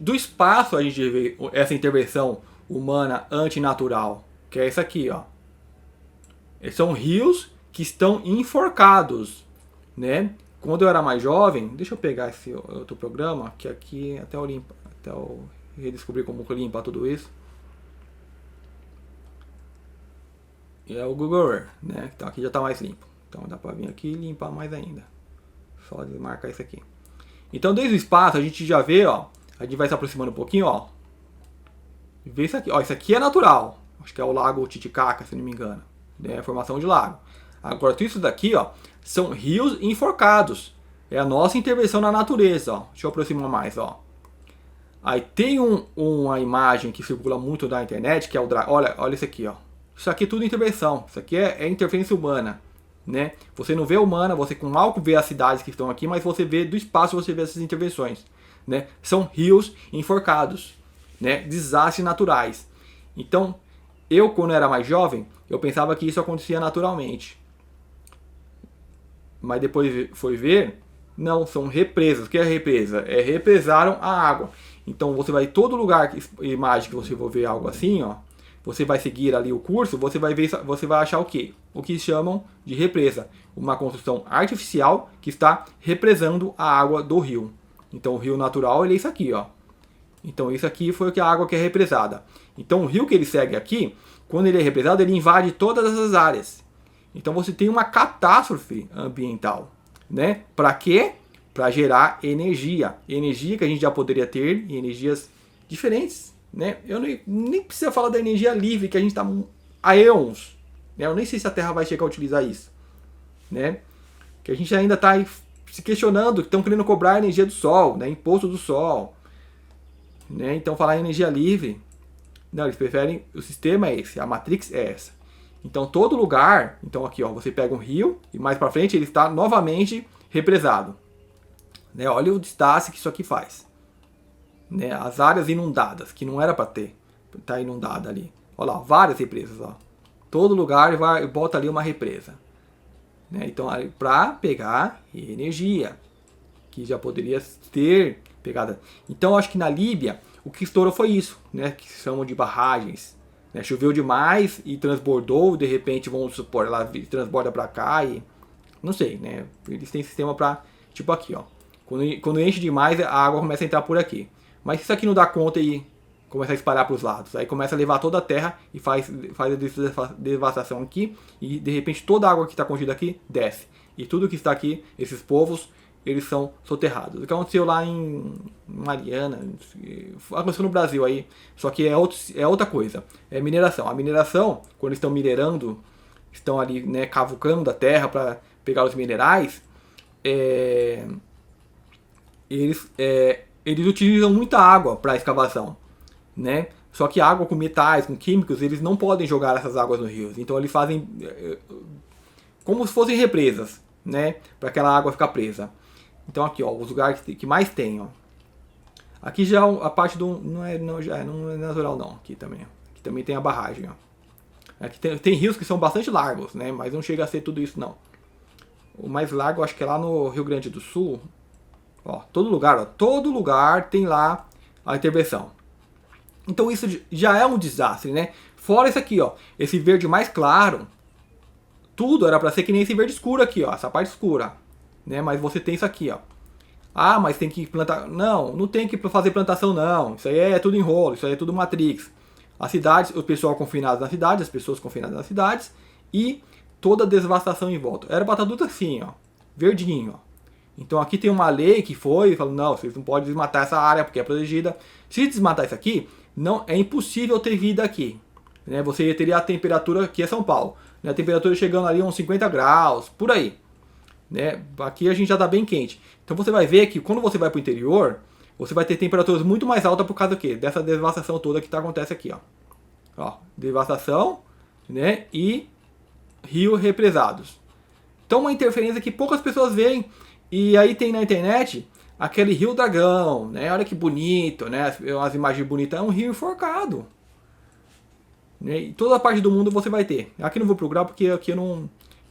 do espaço a gente vê essa intervenção humana antinatural, que é isso aqui, ó. São rios que estão enforcados, né? Quando eu era mais jovem, deixa eu pegar esse outro programa, que aqui até eu redescobrir como limpar tudo isso. E é o Google Earth, né? Então aqui já está mais limpo. Então dá para vir aqui e limpar mais ainda. Só desmarcar isso aqui. Então desde o espaço a gente já vê, ó. A gente vai se aproximando um pouquinho, ó. Vê isso aqui, ó. Isso aqui é natural. Acho que é o lago Titicaca, se não me engano. É a formação de lago. Agora tudo isso daqui, ó, são rios enforcados. É a nossa intervenção na natureza, ó. Deixa eu aproximar mais, ó. Aí tem uma imagem que circula muito na internet, que é o olha isso aqui, ó. Isso aqui é tudo intervenção. Isso aqui é interferência humana, né? Você não vê humana, você com álcool vê as cidades que estão aqui, mas você vê do espaço, você vê essas intervenções, né? São rios enforcados, né? Desastres naturais. Então, eu quando era mais jovem, eu pensava que isso acontecia naturalmente. Mas depois foi ver, não, são represas. O que é represa? Represaram a água. Então você vai em todo lugar, imagem que você for ver algo assim, ó, você vai seguir ali o curso, você vai ver, você vai achar o quê? O que chamam de represa, uma construção artificial que está represando a água do rio. Então o rio natural ele é isso aqui, ó. Então isso aqui foi a água que é represada. Então o rio que ele segue aqui, quando ele é represado, ele invade todas essas áreas. Então você tem uma catástrofe ambiental, né? Para quê? Para gerar energia. Energia que a gente já poderia ter em energias diferentes, né? Eu nem preciso falar da energia livre, que a gente está há éons, né? Eu nem sei se a Terra vai chegar a utilizar isso, né? Que a gente ainda está se questionando, estão querendo cobrar a energia do Sol, né? Imposto do Sol, né? Então falar em energia livre, não, eles preferem, o sistema é esse, a Matrix é essa. Então todo lugar, então aqui ó, você pega um rio e mais para frente ele está novamente represado, né? Olha o desastre que isso aqui faz, né? As áreas inundadas que não era para ter, tá inundada ali. Olha lá, várias represas, ó. Todo lugar vai bota ali uma represa, né? Então para pegar energia que já poderia ter pegada. Então acho que na Líbia o que estourou foi isso, né? Que se chamam de barragens. Né, choveu demais e transbordou, de repente vamos supor, ela transborda para cá e não sei, né? Eles têm sistema para tipo aqui, ó. Quando enche demais, a água começa a entrar por aqui. Mas se isso aqui não dá conta e começa a espalhar para os lados, aí começa a levar toda a terra e faz a devastação aqui e de repente toda a água que está contida aqui desce. E tudo que está aqui, esses povos, eles são soterrados. O que aconteceu lá em Mariana, aconteceu no Brasil aí, só que é outra coisa, é mineração. A mineração, quando estão minerando, estão ali, né, cavucando a terra para pegar os minerais, eles utilizam muita água para escavação, né? Só que água com metais, com químicos, eles não podem jogar essas águas no rio. Então eles fazem como se fossem represas, né, para aquela água ficar presa. Então aqui, ó, os lugares que mais tem, ó. Aqui já a parte do não é natural não, aqui também. Aqui também tem a barragem, ó. Aqui tem rios que são bastante largos, né, mas não chega a ser tudo isso não. O mais largo acho que é lá no Rio Grande do Sul. Ó, todo lugar tem lá a intervenção. Então isso já é um desastre, né? Fora isso aqui, ó, esse verde mais claro, tudo era para ser que nem esse verde escuro aqui, ó, essa parte escura. Né, mas você tem isso aqui, ó. Ah, mas tem que plantar. Não, não tem que fazer plantação, não. Isso aí é tudo enrolo, isso aí é tudo Matrix. As cidades, o pessoal confinado nas cidades, as pessoas confinadas nas cidades e toda a devastação em volta. Era pra estar tudo assim, ó, verdinho, ó. Então aqui tem uma lei que foi, falando, não, vocês não podem desmatar essa área porque é protegida. Se desmatar isso aqui, não é impossível ter vida aqui. Né? Você teria a temperatura, aqui é São Paulo, né? A temperatura chegando ali a uns 50 graus, por aí. Né? Aqui a gente já está bem quente. Então você vai ver que quando você vai para o interior, você vai ter temperaturas muito mais altas por causa do quê? Dessa devastação toda que acontece aqui. Ó, devastação, né? E rios represados. Então uma interferência que poucas pessoas veem. E aí tem na internet aquele Rio Dragão, né? Olha que bonito, né? As imagens bonitas. É um rio enforcado. Né? E toda a parte do mundo você vai ter. Aqui não vou procurar porque aqui eu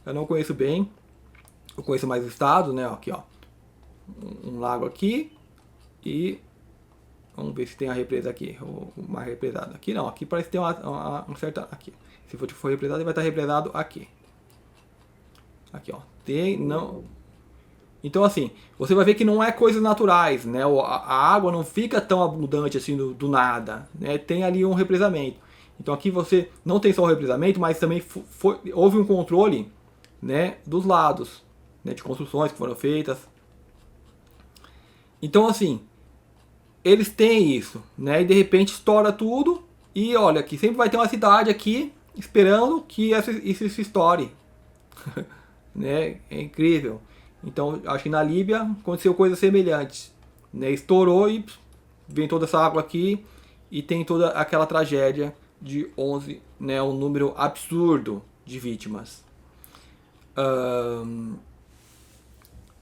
não conheço bem. Eu conheço mais o estado, né? Aqui, ó. Um lago aqui. E vamos ver se tem a represa aqui. Ou uma represada. Aqui não. Aqui parece que tem uma certa. Aqui. Se for represado, ele vai estar represado aqui. Aqui, ó. Tem, não... Então, assim, você vai ver que não é coisas naturais, né? A água não fica tão abundante assim do nada, né? Tem ali um represamento. Então aqui você não tem só o represamento, mas também houve um controle, né, dos lados, né, de construções que foram feitas. Então, assim, eles têm isso, né? E de repente estoura tudo e olha, aqui sempre vai ter uma cidade aqui esperando que isso se estoure. Né? É incrível. Então, acho que na Líbia aconteceu coisas semelhantes. Né? Estourou e vem toda essa água aqui e tem toda aquela tragédia de 11, né? Um número absurdo de vítimas.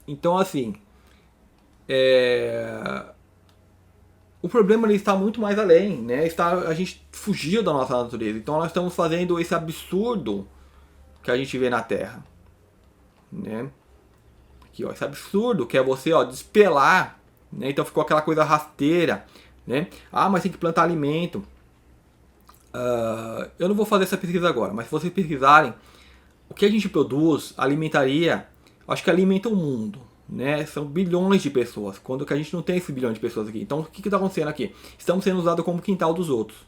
Então, assim, o problema ele está muito mais além, né? A gente fugiu da nossa natureza. Então, nós estamos fazendo esse absurdo que a gente vê na Terra. Né? Aqui, ó, esse absurdo que é você, ó, despelar, né? Então ficou aquela coisa rasteira, né? Ah, mas tem que plantar alimento. Eu não vou fazer essa pesquisa agora, mas se vocês pesquisarem, o que a gente produz alimentaria, acho que alimenta o mundo, né? São bilhões de pessoas, quando que a gente não tem esse bilhão de pessoas aqui. Então o que está acontecendo aqui? Estamos sendo usados como quintal dos outros,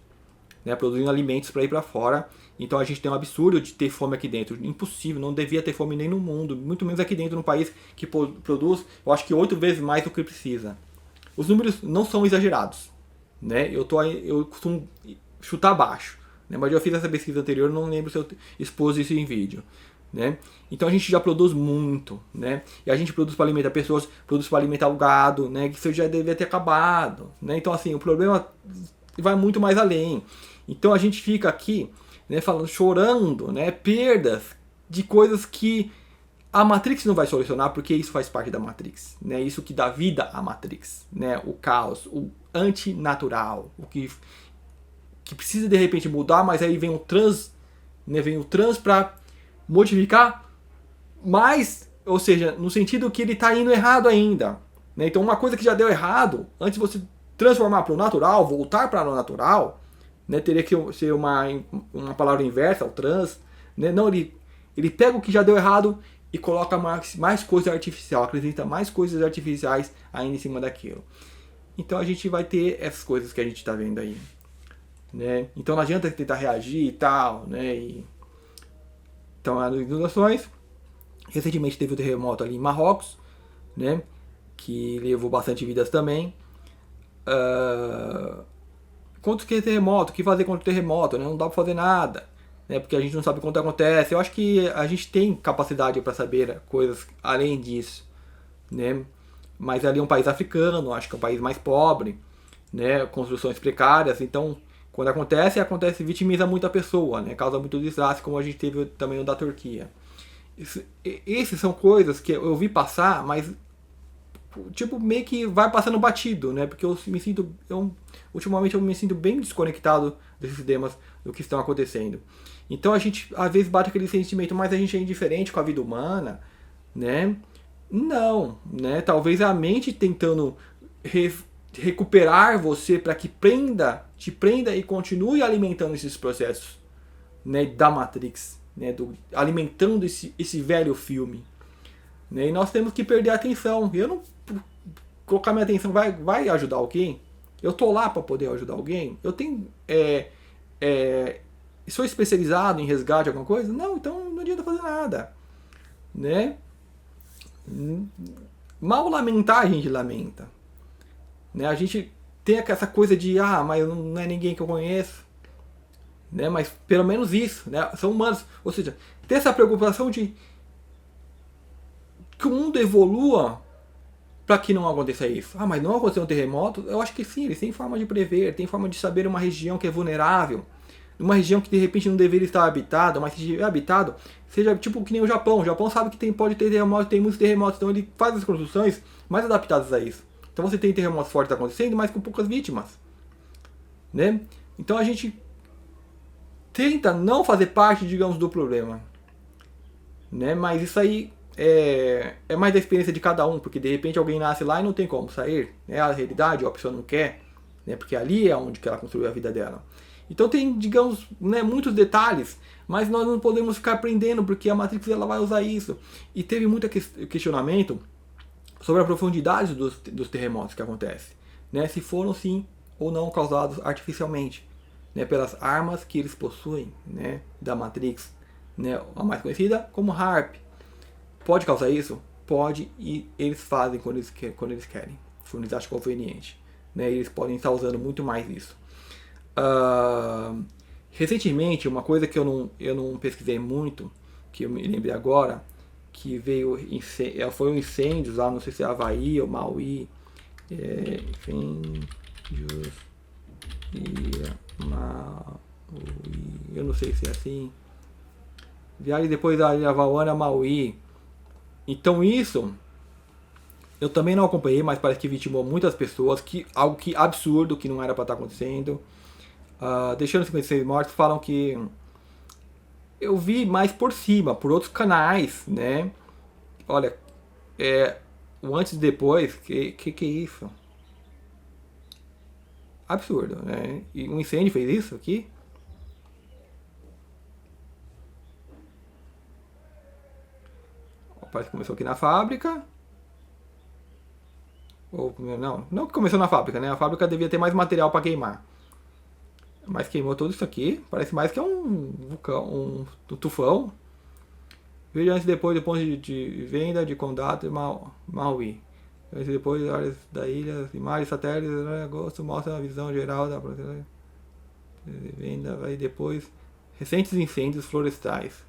né? Produzindo alimentos para ir para fora. Então a gente tem um absurdo de ter fome aqui dentro. Impossível, não devia ter fome nem no mundo, muito menos aqui dentro, num país que produz, eu acho que 8 vezes mais do que precisa. Os números não são exagerados, né? Eu costumo chutar baixo, né? Mas eu fiz essa pesquisa anterior, não lembro se eu expus isso em vídeo, né? Então a gente já produz muito, né? E a gente produz para alimentar pessoas, produz para alimentar o gado, né? Que isso já devia ter acabado, né? Então assim, o problema vai muito mais além. Então a gente fica aqui, né, falando, chorando, né, perdas de coisas que a Matrix não vai solucionar, porque isso faz parte da Matrix, né, isso que dá vida à Matrix, né, o caos, o antinatural, o que precisa de repente mudar, mas aí vem o trans, né, para modificar mais, ou seja, no sentido que ele está indo errado ainda, né, então uma coisa que já deu errado, antes de você transformar para o natural, voltar para o natural, né, teria que ser uma palavra inversa, o trans, né? Não, ele pega o que já deu errado e coloca mais coisa artificial, acrescenta mais coisas artificiais ainda em cima daquilo. Então a gente vai ter essas coisas que a gente está vendo aí, né? Então não adianta tentar reagir e tal, né? Então as inundações, recentemente teve o terremoto ali em Marrocos, né? Que levou bastante vidas também. Contra o terremoto, o que fazer contra o terremoto, né? Não dá pra fazer nada, né? Porque a gente não sabe quando acontece. Eu acho que a gente tem capacidade para saber coisas além disso, né? Mas ali é um país africano, acho que é um país mais pobre, né? Construções precárias, então quando acontece, vitimiza muito a pessoa, né? Causa muito desastre, como a gente teve também no da Turquia. Essas são coisas que eu vi passar, mas tipo, meio que vai passando batido, né? Porque ultimamente eu me sinto bem desconectado desses temas, do que estão acontecendo. Então a gente, às vezes, bate aquele sentimento, mas a gente é indiferente com a vida humana, né? Não, né? Talvez a mente tentando recuperar você para que te prenda e continue alimentando esses processos, né? Da Matrix, né? Alimentando esse velho filme. Né? E nós temos que perder a atenção. Eu não colocar minha atenção vai ajudar alguém? Eu tô lá para poder ajudar alguém? Eu tenho sou especializado em resgate de alguma coisa? Não, então não adianta fazer nada, né? Mal lamentar a gente lamenta, né? A gente tem essa coisa de mas não é ninguém que eu conheço, né? Mas pelo menos isso, né? São humanos, ou seja, ter essa preocupação de que o mundo evolua para que não aconteça isso. Mas não aconteceu um terremoto? Eu acho que sim, eles têm forma de prever, tem forma de saber uma região que é vulnerável, uma região que de repente não deveria estar habitada, mas se estiver habitado, seja tipo que nem o Japão. O Japão sabe que pode ter terremotos, tem muitos terremotos, então ele faz as construções mais adaptadas a isso. Então você tem terremotos fortes acontecendo, mas com poucas vítimas, né? Então a gente tenta não fazer parte, digamos, do problema, né? Mas isso aí é mais da experiência de cada um, porque de repente alguém nasce lá e não tem como sair, é a realidade, ou a pessoa não quer, né? Porque ali é onde que ela construiu a vida dela. Então tem, digamos, né, muitos detalhes, mas nós não podemos ficar aprendendo porque a Matrix ela vai usar isso. E teve muito questionamento sobre a profundidade dos terremotos que acontecem, né, se foram sim ou não causados artificialmente, né, pelas armas que eles possuem, né, da Matrix, né, a mais conhecida como HAARP. Pode causar isso? Pode, e eles fazem quando eles querem, quando eles acham conveniente, né, eles podem estar usando muito mais isso. Recentemente, uma coisa que eu não pesquisei muito, que eu me lembrei agora, que veio foi um incêndio lá, não sei se é Havaí ou Maui, incêndios e Maui, eu não sei se é assim, viagem depois da Havaiana Maui. Então isso eu também não acompanhei, mas parece que vitimou muitas pessoas, algo que absurdo, que não era para estar acontecendo. Deixando 56 mortos, falam que eu vi mais por cima, por outros canais, né? Olha, o antes e depois, que é isso? Absurdo, né? E um incêndio fez isso aqui? Parece que começou aqui na fábrica. Ou não que começou na fábrica, né? A fábrica devia ter mais material para queimar. Mas queimou tudo isso aqui. Parece mais que é um vulcão, um tufão. Veja antes e depois do ponto de venda de Condado e Maui. Antes e depois áreas da ilha, imagens satélites, em agosto mostra a visão geral da venda. Vai depois recentes incêndios florestais.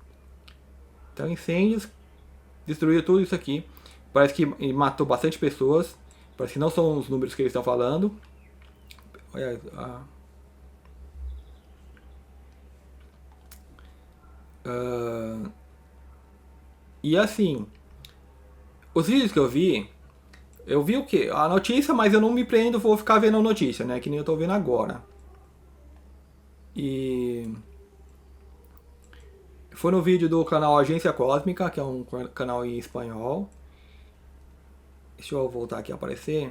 Então incêndios destruiu tudo isso aqui. Parece que matou bastante pessoas. Parece que não são os números que eles estão falando. Olha, e assim, os vídeos que eu vi o que? A notícia, mas eu não me prendo, vou ficar vendo a notícia, né? Que nem eu tô vendo agora. E foi no vídeo do canal Agência Cósmica, que é um canal em espanhol. Deixa eu voltar aqui a aparecer.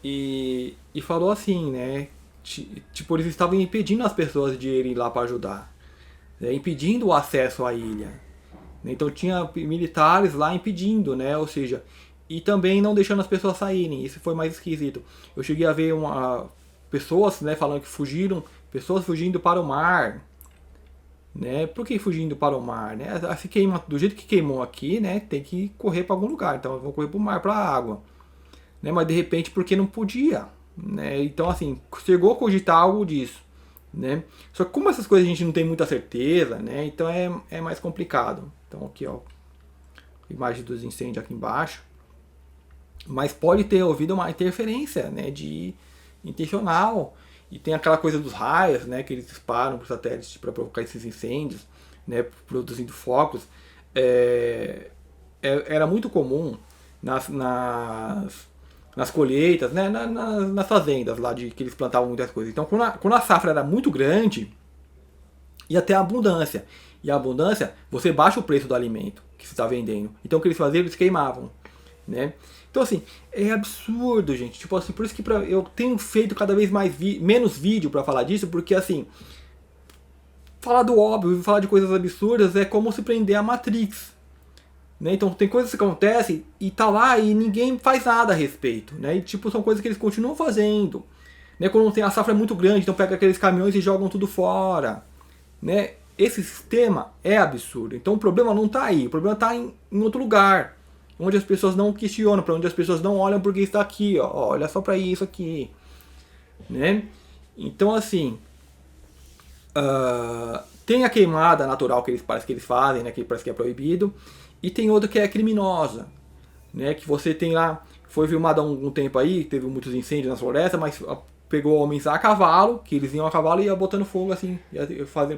E falou assim, né? Tipo, eles estavam impedindo as pessoas de irem lá para ajudar, né? Impedindo o acesso à ilha. Então tinha militares lá impedindo, né? Ou seja, e também não deixando as pessoas saírem. Isso foi mais esquisito. Eu cheguei a ver pessoas, né, falando que pessoas fugindo para o mar, né? Por que fugindo para o mar, né? Se queima do jeito que queimou aqui, né? Tem que correr para algum lugar. Então vão correr para o mar, para a água, né? Mas de repente porque não podia, né? Então assim, chegou a cogitar algo disso, né? Só que como essas coisas a gente não tem muita certeza, né? Então é mais complicado. Então aqui, ó, imagem dos incêndios aqui embaixo. Mas pode ter havido uma interferência, né, intencional. E tem aquela coisa dos raios, né, que eles disparam para os satélites para provocar esses incêndios, né, produzindo focos. Era muito comum nas colheitas, né, nas fazendas lá que eles plantavam muitas coisas. Então quando a safra era muito grande, ia ter abundância. E a abundância, você baixa o preço do alimento que você está vendendo. Então o que eles faziam? Eles queimavam, né? Então assim, é absurdo, gente. Tipo assim, por isso que eu tenho feito cada vez menos vídeo para falar disso, porque assim, falar do óbvio, falar de coisas absurdas é como se prender a Matrix, né? Então tem coisas que acontecem e tá lá e ninguém faz nada a respeito, né? E tipo, são coisas que eles continuam fazendo, né? Quando tem a safra é muito grande, então pega aqueles caminhões e jogam tudo fora, né? Esse sistema é absurdo. Então o problema não está aí, o problema está em outro lugar, onde as pessoas não questionam, para onde as pessoas não olham porque está aqui, ó, olha só para isso aqui, né? Então assim, tem a queimada natural que parece que eles fazem, né? Que parece que é proibido, e tem outra que é criminosa, né? Que você tem lá, foi filmado há algum tempo aí, teve muitos incêndios na floresta, mas pegou homens a cavalo, que eles iam a cavalo e ia botando fogo assim,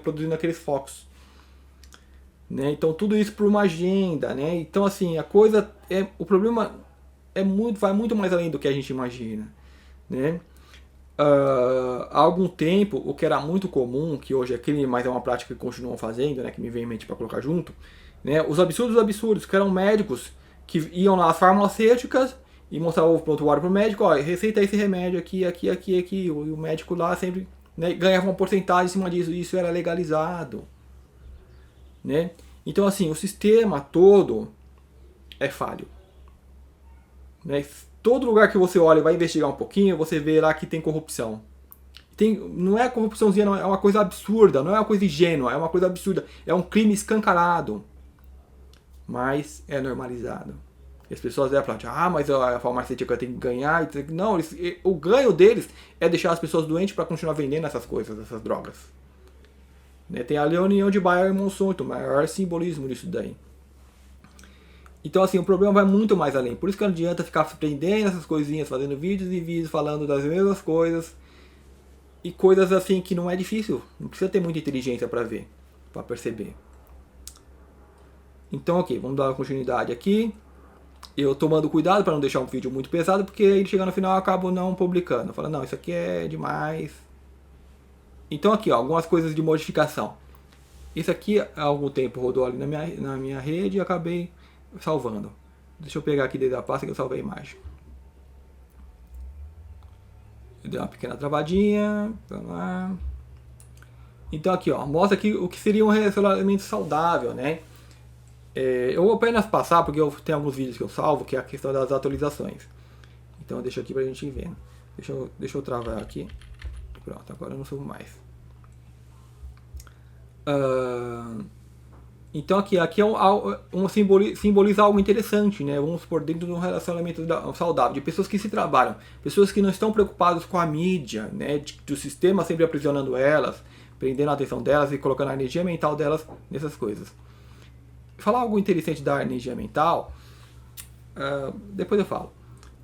produzindo aqueles focos, né? Então tudo isso por uma agenda, né? Então assim, o problema vai muito mais além do que a gente imagina, né? Há algum tempo, o que era muito comum, que hoje é crime, mas é uma prática que continuam fazendo, né? Que me vem em mente para colocar junto, né? Os absurdos, que eram médicos que iam nas farmacêuticas e mostrava o prontuário pro médico, ó, receita esse remédio aqui, e o médico lá sempre né, ganhava uma porcentagem em cima disso, e isso era legalizado, né? Então assim, o sistema todo é falho, né? Todo lugar que você olha e vai investigar um pouquinho, você vê lá que tem corrupção. Não é corrupçãozinha, não, é uma coisa absurda, não é uma coisa ingênua, é uma coisa absurda, é um crime escancarado, mas é normalizado. E as pessoas devem falar, mas a farmacêutica tem que ganhar. Não, o ganho deles é deixar as pessoas doentes para continuar vendendo essas coisas, essas drogas. Né? Tem ali a união de Bayer e Monsanto, o maior simbolismo disso daí. Então assim, o problema vai muito mais além. Por isso que não adianta ficar prendendo essas coisinhas, fazendo vídeos e vídeos falando das mesmas coisas. E coisas assim que não é difícil. Não precisa ter muita inteligência para ver, para perceber. Então ok, vamos dar uma continuidade aqui. Eu tomando cuidado para não deixar um vídeo muito pesado, porque aí chegando no final eu acabo não publicando. Eu falo, não, isso aqui é demais. Então aqui, ó, algumas coisas de modificação. Isso aqui há algum tempo rodou ali na minha rede e acabei salvando. Deixa eu pegar aqui desde a pasta que eu salvei a imagem. Deu uma pequena travadinha. Vamos lá. Então aqui, ó, mostra aqui o que seria um relacionamento saudável, né? Eu vou apenas passar porque eu tenho alguns vídeos que eu salvo, que é a questão das atualizações. Então deixa aqui pra gente ir vendo. Deixa eu travar aqui. Pronto, agora eu não subo mais. Então aqui é simboliza algo interessante, né? Vamos por dentro de um relacionamento saudável, de pessoas que se trabalham, pessoas que não estão preocupadas com a mídia, né? Do sistema sempre aprisionando elas, prendendo a atenção delas e colocando a energia mental delas nessas coisas. Falar algo interessante da energia mental, depois eu falo,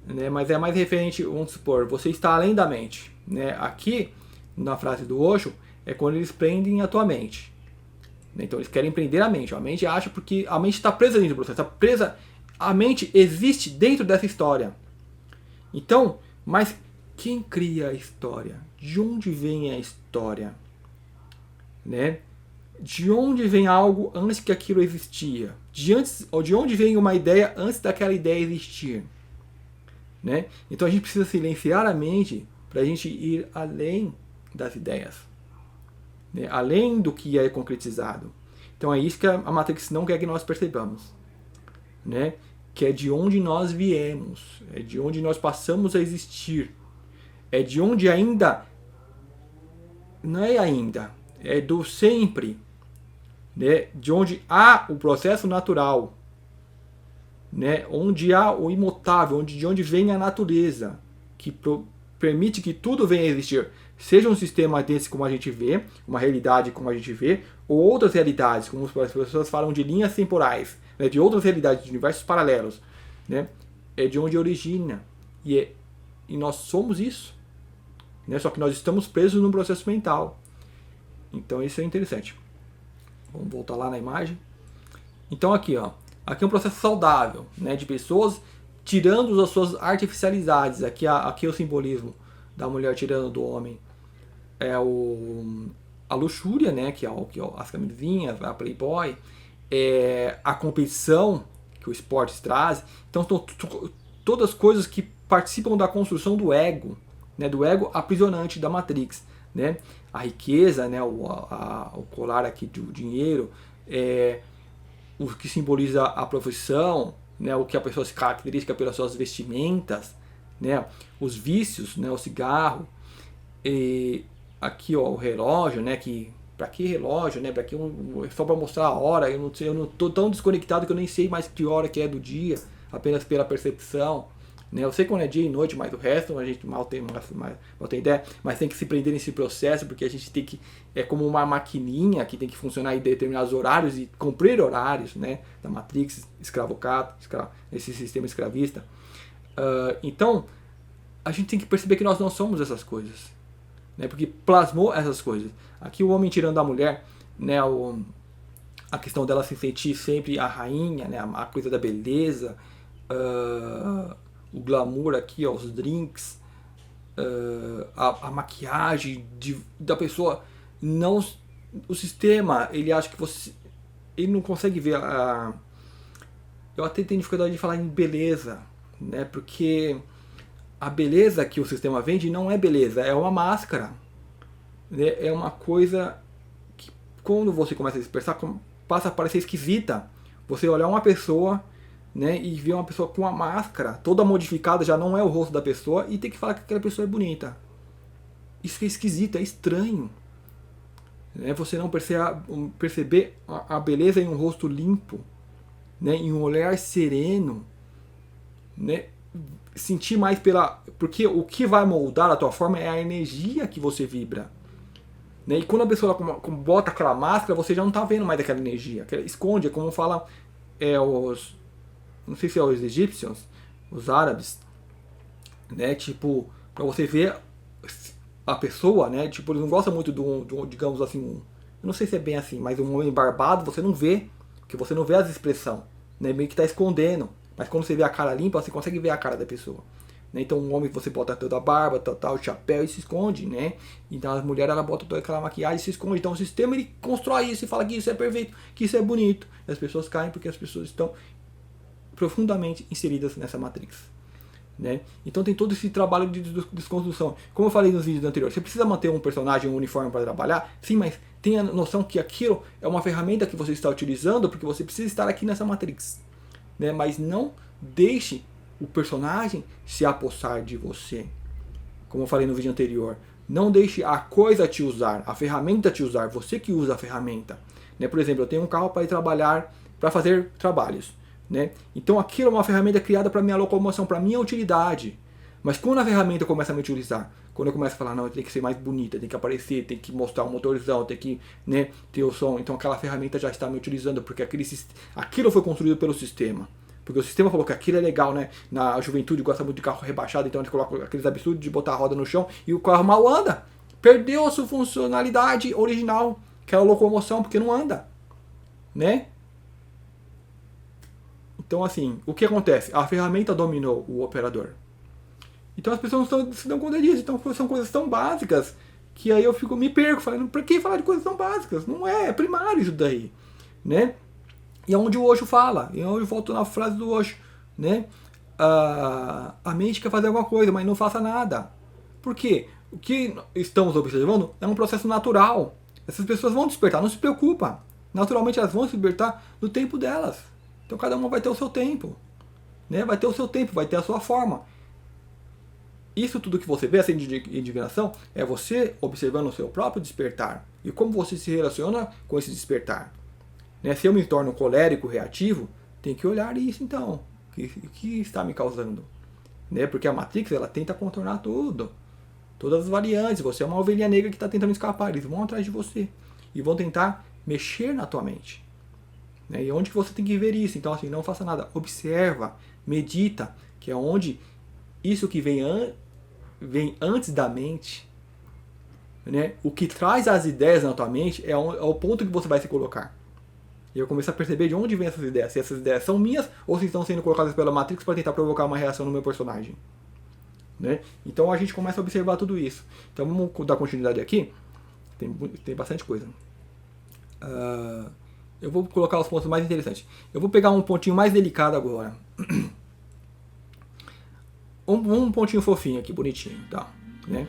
né? Mas é mais referente, vamos supor, você está além da mente, né? Aqui, na frase do Osho, é quando eles prendem a tua mente. Então eles querem prender a mente. A mente acha porque a mente está presa dentro do processo, está presa, a mente existe dentro dessa história. Então, mas quem cria a história? De onde vem a história? Né? De onde vem algo antes que aquilo existia? De onde vem uma ideia antes daquela ideia existir? Né? Então a gente precisa silenciar a mente para a gente ir além das ideias, né? Além do que é concretizado. Então é isso que a Matrix não quer que nós percebamos, né? Que é de onde nós viemos, é de onde nós passamos a existir, é de onde ainda, não é ainda, é do sempre, né? De onde há o processo natural, né? Onde há o imutável, de onde vem a natureza, que permite que tudo venha a existir, seja um sistema desse como a gente vê, uma realidade como a gente vê, ou outras realidades, como as pessoas falam de linhas temporais, né? De outras realidades, de universos paralelos, né? É de onde origina, e nós somos isso, né? Só que nós estamos presos num processo mental. Então isso é interessante. Vamos voltar lá na imagem. Então aqui, ó, aqui é um processo saudável, né, de pessoas tirando as suas artificialidades. Aqui é o simbolismo da mulher tirando do homem. É a luxúria, né, que é as camisinhas, a Playboy, a competição que o esporte traz. Então são todas coisas que participam da construção do ego, né, do ego aprisionante da Matrix, né? A riqueza, né, o colar aqui do dinheiro, o que simboliza a profissão, né, o que a pessoa se caracteriza pelas suas vestimentas, né, os vícios, né, o cigarro, e aqui ó, o relógio, né, que para que relógio, né, para que só para mostrar a hora, eu não tô tão desconectado que eu nem sei mais que hora que é do dia, apenas pela percepção. Eu sei quando é dia e noite, mas o resto a gente mal tem ideia, mas tem que se prender nesse processo, porque a gente tem que, é como uma maquininha que tem que funcionar em determinados horários e cumprir horários, né, da Matrix, esse sistema escravista. Então, a gente tem que perceber que nós não somos essas coisas, né, porque plasmou essas coisas. Aqui o homem tirando a mulher, né, a questão dela se sentir sempre a rainha, né, a coisa da beleza, o glamour aqui, ó, os drinks, a maquiagem da pessoa. Não, o sistema, ele acha que você, ele não consegue ver eu até tenho dificuldade de falar em beleza, né, porque a beleza que o sistema vende não é beleza, é uma máscara, né, é uma coisa que quando você começa a dispersar, passa a parecer esquisita. Você olhar uma pessoa, né, e ver uma pessoa com a máscara toda modificada, já não é o rosto da pessoa, e ter que falar que aquela pessoa é bonita. Isso é esquisito, é estranho. Né? Você não perceber a beleza em um rosto limpo, né, em um olhar sereno, né, sentir mais pela... Porque o que vai moldar a tua forma é a energia que você vibra. Né? E quando a pessoa bota aquela máscara, você já não está vendo mais aquela energia. Esconde, é como fala não sei se é os egípcios, os árabes, né? Tipo, para você ver a pessoa, né? Tipo, eles não gostam muito digamos assim, eu não sei se é bem assim, mas um homem barbado você não vê, porque você não vê as expressões, né? Meio que está escondendo. Mas quando você vê a cara limpa, você consegue ver a cara da pessoa. Né? Então um homem você bota toda a barba, tal, chapéu e se esconde, né? Então as mulheres ela bota toda aquela maquiagem e se esconde. Então o sistema ele constrói isso e fala que isso é perfeito, que isso é bonito. E as pessoas caem porque as pessoas estão profundamente inseridas nessa matrix. Né? Então tem todo esse trabalho de desconstrução. Como eu falei nos vídeos anteriores, você precisa manter um personagem, um uniforme para trabalhar, sim, mas tenha a noção que aquilo é uma ferramenta que você está utilizando porque você precisa estar aqui nessa matrix. Né? Mas não deixe o personagem se apossar de você. Como eu falei no vídeo anterior, não deixe a coisa te usar, a ferramenta te usar, você que usa a ferramenta. Né? Por exemplo, eu tenho um carro para ir trabalhar, para fazer trabalhos. Né? Então aquilo é uma ferramenta criada para minha locomoção, para minha utilidade. Mas quando a ferramenta começa a me utilizar, quando eu começo a falar, não, tem que ser mais bonita, tem que aparecer, tem que mostrar o motorzão, tem que, né, ter o som, então aquela ferramenta já está me utilizando, porque aquilo foi construído pelo sistema. Porque o sistema falou que aquilo é legal, né? Na juventude gosta muito de carro rebaixado, então eles colocam aqueles absurdos de botar a roda no chão e o carro mal anda. Perdeu a sua funcionalidade original, que é a locomoção, porque não anda. Né? Então, assim, o que acontece? A ferramenta dominou o operador. Então as pessoas não se dão conta disso. Então são coisas tão básicas que aí eu me perco, falando, pra que falar de coisas tão básicas? Não é primário isso daí. Né? E é onde o Osho fala, e é onde eu volto na frase do Osho, né? A mente quer fazer alguma coisa, mas não faça nada. Por quê? O que estamos observando é um processo natural. Essas pessoas vão despertar, não se preocupa. Naturalmente elas vão se libertar no tempo delas. Então cada uma vai ter o seu tempo. Né? Vai ter o seu tempo, vai ter a sua forma. Isso tudo que você vê, essa indignação, é você observando o seu próprio despertar. E como você se relaciona com esse despertar. Né? Se eu me torno colérico, reativo, tem que olhar isso então. O que está me causando? Né? Porque a Matrix ela tenta contornar tudo. Todas as variantes. Você é uma ovelha negra que está tentando escapar. Eles vão atrás de você. E vão tentar mexer na tua mente. Né? E onde que você tem que ver isso? Então assim, não faça nada. Observa, medita, que é onde isso que vem antes da mente. Né? O que traz as ideias na tua mente é o ponto que você vai se colocar. E eu começo a perceber de onde vem essas ideias. Se essas ideias são minhas ou se estão sendo colocadas pela Matrix para tentar provocar uma reação no meu personagem. Né? Então a gente começa a observar tudo isso. Então vamos dar continuidade aqui. Tem bastante coisa. Eu vou colocar os pontos mais interessantes. Eu vou pegar um pontinho mais delicado agora. Um pontinho fofinho aqui, bonitinho. Tá? Né?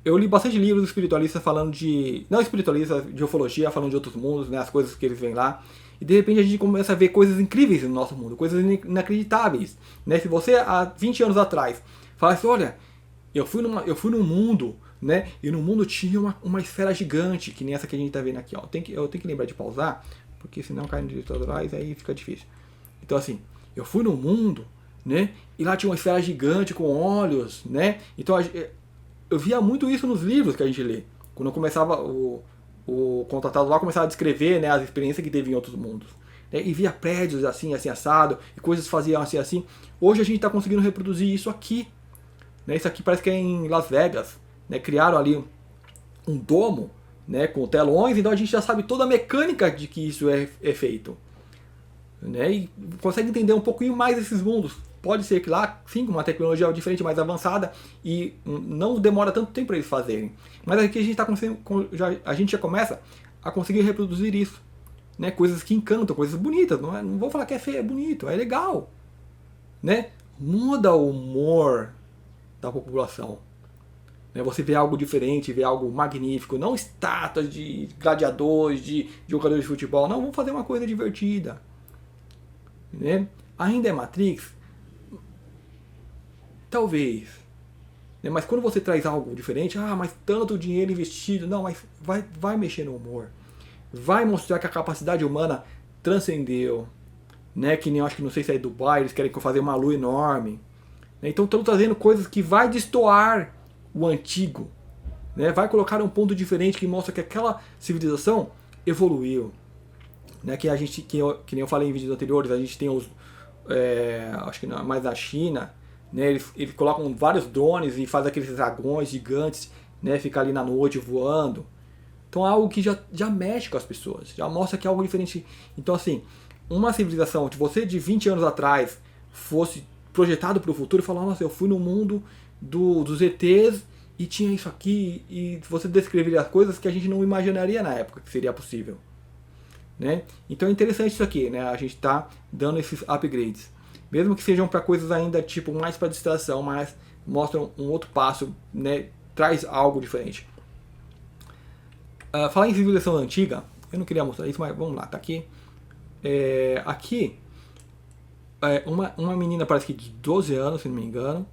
Eu li bastante livros espiritualistas falando de... Não espiritualistas, de ufologia, falando de outros mundos, né, as coisas que eles veem lá. E de repente a gente começa a ver coisas incríveis no nosso mundo, coisas inacreditáveis. Né? Se você, há 20 anos atrás, falasse, olha, eu fui num mundo, né, e no mundo tinha uma esfera gigante, que nem essa que a gente está vendo aqui. Ó. Eu tenho que lembrar de pausar, porque senão cai no direito atrás, aí fica difícil. Então assim, eu fui num mundo, né, e lá tinha uma esfera gigante com olhos, né, então... Eu via muito isso nos livros que a gente lê. Quando eu começava, o contratado lá começava a descrever, né, as experiências que teve em outros mundos. Né, e via prédios assim, assim, assado, e coisas faziam assim, assim. Hoje a gente está conseguindo reproduzir isso aqui. Né, isso aqui parece que é em Las Vegas. Né, criaram ali um domo, né, com telões, então a gente já sabe toda a mecânica de que isso é feito. Né, e consegue entender um pouquinho mais desses mundos. Pode ser que lá, sim, com uma tecnologia diferente, mais avançada, e não demora tanto tempo para eles fazerem. Mas aqui a gente já começa a conseguir reproduzir isso. Né? Coisas que encantam, coisas bonitas. Não vou falar que é feio, é bonito, é legal. Né? Muda o humor da população. né? Você vê algo diferente, vê algo magnífico, não estátuas de gladiadores, de jogadores de futebol, não, vamos fazer uma coisa divertida, né? Ainda é Matrix? Talvez, né? Mas quando você traz algo diferente, mas tanto dinheiro investido, não, mas vai mexer no humor, vai mostrar que a capacidade humana transcendeu, né? Que nem, acho que, não sei se é Dubai, eles querem fazer uma lua enorme, né? Então estão trazendo coisas que vai destoar o antigo, né? Vai colocar um ponto diferente que mostra que aquela civilização evoluiu, né? Que a gente, que nem eu falei em vídeos anteriores, a gente tem os acho que mais na China, né? Eles colocam vários drones e fazem aqueles dragões gigantes, né? Ficar ali na noite voando. Então é algo que já mexe com as pessoas, já mostra que é algo diferente. Então, assim, uma civilização de você de 20 anos atrás fosse projetado para o futuro e falar, nossa, eu fui no mundo dos ETs e tinha isso aqui, e você descreveria as coisas que a gente não imaginaria na época que seria possível, né? Então é interessante isso aqui, né? A gente está dando esses upgrades, mesmo que sejam para coisas ainda tipo mais para distração, mas mostram um outro passo, né? Traz algo diferente. Falar em civilização antiga, eu não queria mostrar isso, mas vamos lá, tá aqui. Aqui, uma menina parece que de 12 anos, se não me engano,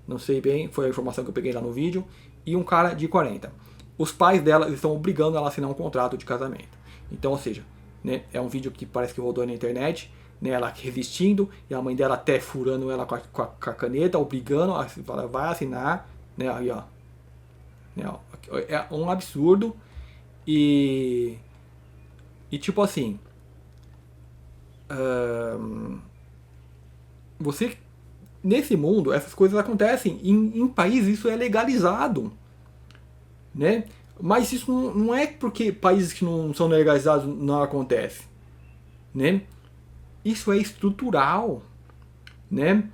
não sei bem, foi a informação que eu peguei lá no vídeo, e um cara de 40. Os pais dela estão obrigando ela a assinar um contrato de casamento. Então, ou seja, né, é um vídeo que parece que rodou na internet, né, ela resistindo, e a mãe dela até furando ela com a caneta, obrigando, ela vai assinar, né, aí ó. É um absurdo. E tipo assim, você, nesse mundo, essas coisas acontecem, em países isso é legalizado, né? Mas isso não é porque países que não são legalizados não acontece, né? Isso é estrutural, né?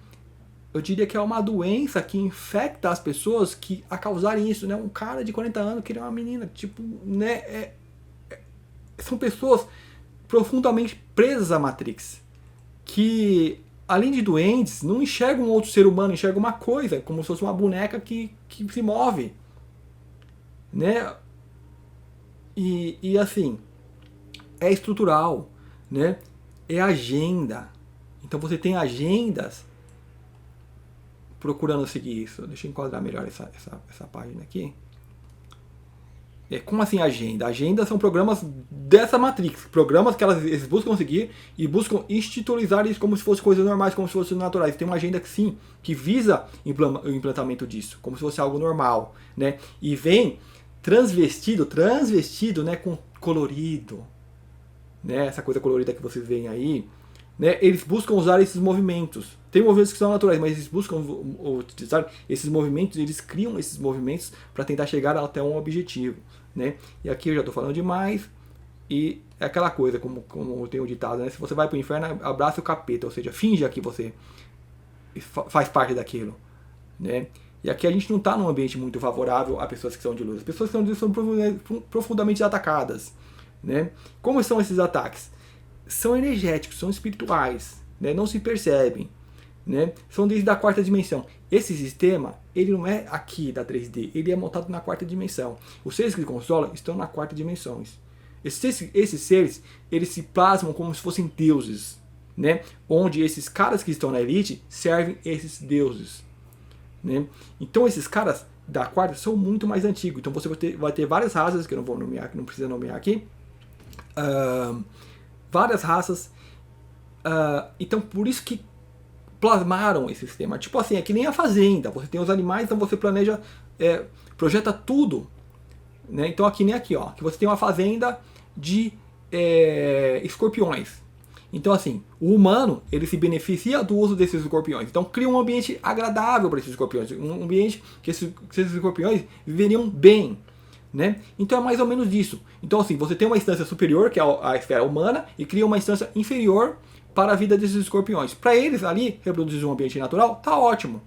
Eu diria que é uma doença que infecta as pessoas que a causarem isso, né? Um cara de 40 anos queria uma menina, tipo, né? São pessoas profundamente presas à Matrix, que, além de doentes, não enxergam um outro ser humano, enxergam uma coisa, como se fosse uma boneca que se move, né? E assim, é estrutural, né? É agenda. Então você tem agendas procurando seguir isso. Deixa eu enquadrar melhor essa página aqui. Como assim agenda? Agendas são programas dessa Matrix, programas que eles buscam seguir e buscam institucionalizar isso como se fossem coisas normais, como se fossem naturais. Tem uma agenda que sim, que visa o implantamento disso, como se fosse algo normal, né? E vem transvestido, né, com colorido, né? Essa coisa colorida que vocês veem aí, né? Eles buscam usar esses movimentos. Tem movimentos que são naturais, mas eles buscam utilizar esses movimentos, eles criam esses movimentos para tentar chegar até um objetivo, né? E aqui eu já estou falando demais, e é aquela coisa, como tem o ditado, né? Se você vai para o inferno, abraça o capeta, ou seja, finja que você faz parte daquilo, né? E aqui a gente não está num ambiente muito favorável a pessoas que são de luz. As pessoas que são de luz são profundamente atacadas, né? Como são esses ataques? São energéticos, são espirituais, né? Não se percebem, né? São desde a quarta dimensão. Esse sistema, ele não é aqui da 3D, ele é montado na quarta dimensão. Os seres que controlam estão na quarta dimensão. Esses seres, eles se plasmam como se fossem deuses, né? Onde esses caras que estão na elite servem esses deuses, né? Então esses caras da quarta são muito mais antigos. Então você vai ter várias raças, que eu não vou nomear, que não precisa nomear aqui. Várias raças. Então por isso que plasmaram esse sistema. Tipo assim, é que nem a fazenda. Você tem os animais, então você planeja, projeta tudo, né? Então aqui nem aqui, ó, que você tem uma fazenda de escorpiões. Então assim, o humano, ele se beneficia do uso desses escorpiões. Então cria um ambiente agradável para esses escorpiões, um ambiente que esses escorpiões viveriam bem, né? Então é mais ou menos isso. Então assim, você tem uma instância superior, que é a esfera humana, e cria uma instância inferior para a vida desses escorpiões. Para eles ali, reproduzir um ambiente natural, tá ótimo,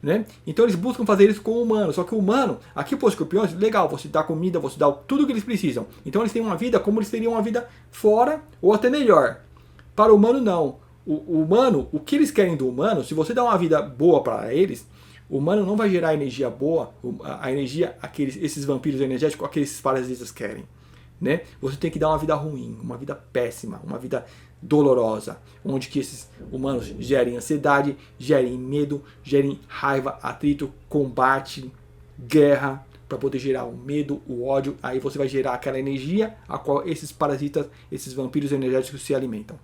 né? Então eles buscam fazer isso com o humano. Só que o humano, aqui para os escorpiões, legal, você dá comida, você dá tudo o que eles precisam. Então eles têm uma vida como eles teriam uma vida fora, ou até melhor. Para o humano não. O humano, o que eles querem do humano, se você dá uma vida boa para eles, O humano não vai gerar energia boa, a energia, esses vampiros energéticos, aqueles parasitas querem. Né? Você tem que dar uma vida ruim, uma vida péssima, uma vida dolorosa, onde que esses humanos gerem ansiedade, gerem medo, gerem raiva, atrito, combate, guerra, para poder gerar o medo, o ódio. Aí você vai gerar aquela energia a qual esses parasitas, esses vampiros energéticos se alimentam.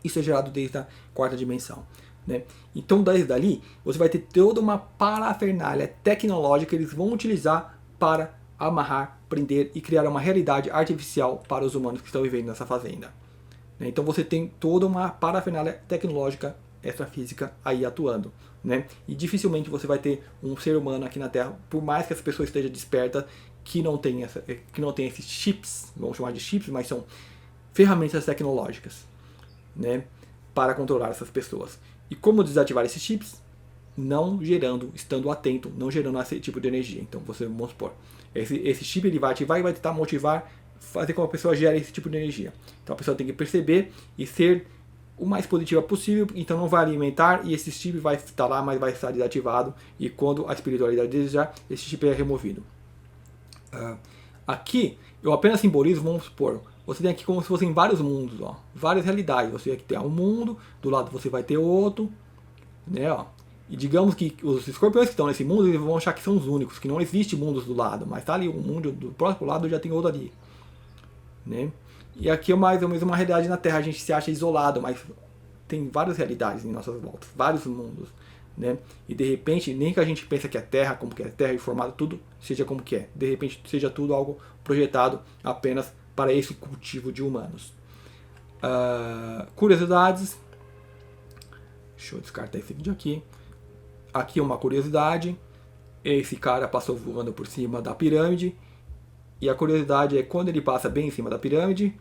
Isso é gerado desde a quarta dimensão. Né? Então, desde dali, você vai ter toda uma parafernália tecnológica que eles vão utilizar para amarrar, prender e criar uma realidade artificial para os humanos que estão vivendo nessa fazenda. Né? Então, você tem toda uma parafernália tecnológica extrafísica aí atuando. Né? E dificilmente você vai ter um ser humano aqui na Terra, por mais que essa pessoa esteja desperta, que não tem esses chips, vamos chamar de chips, mas são ferramentas tecnológicas, né, para controlar essas pessoas. E como desativar esses chips? Não gerando, estando atento, não gerando esse tipo de energia. Então, vamos supor, esse chip ele vai ativar e vai tentar motivar, fazer com que a pessoa gere esse tipo de energia. Então, a pessoa tem que perceber e ser o mais positiva possível, então não vai alimentar e esse chip vai estar lá, mas vai estar desativado, e quando a espiritualidade desejar, esse chip é removido. Aqui, eu apenas simbolizo, vamos supor, você tem aqui como se fossem vários mundos, ó, várias realidades. Você aqui tem um mundo, do lado você vai ter outro, né, ó. E digamos que os escorpiões que estão nesse mundo, eles vão achar que são os únicos, que não existe mundos do lado, mas tá ali um mundo, do próximo lado já tem outro ali, né. E aqui é mais ou menos uma realidade na Terra, a gente se acha isolado, mas tem várias realidades em nossas voltas, vários mundos, né? E de repente, nem que a gente pense que a Terra, como que é a Terra e formado tudo, seja como que é. De repente, seja tudo algo projetado apenas para esse cultivo de humanos. Curiosidades. Deixa eu descartar esse vídeo aqui. Aqui uma curiosidade. Esse cara passou voando por cima da pirâmide. E a curiosidade é quando ele passa bem em cima da pirâmide.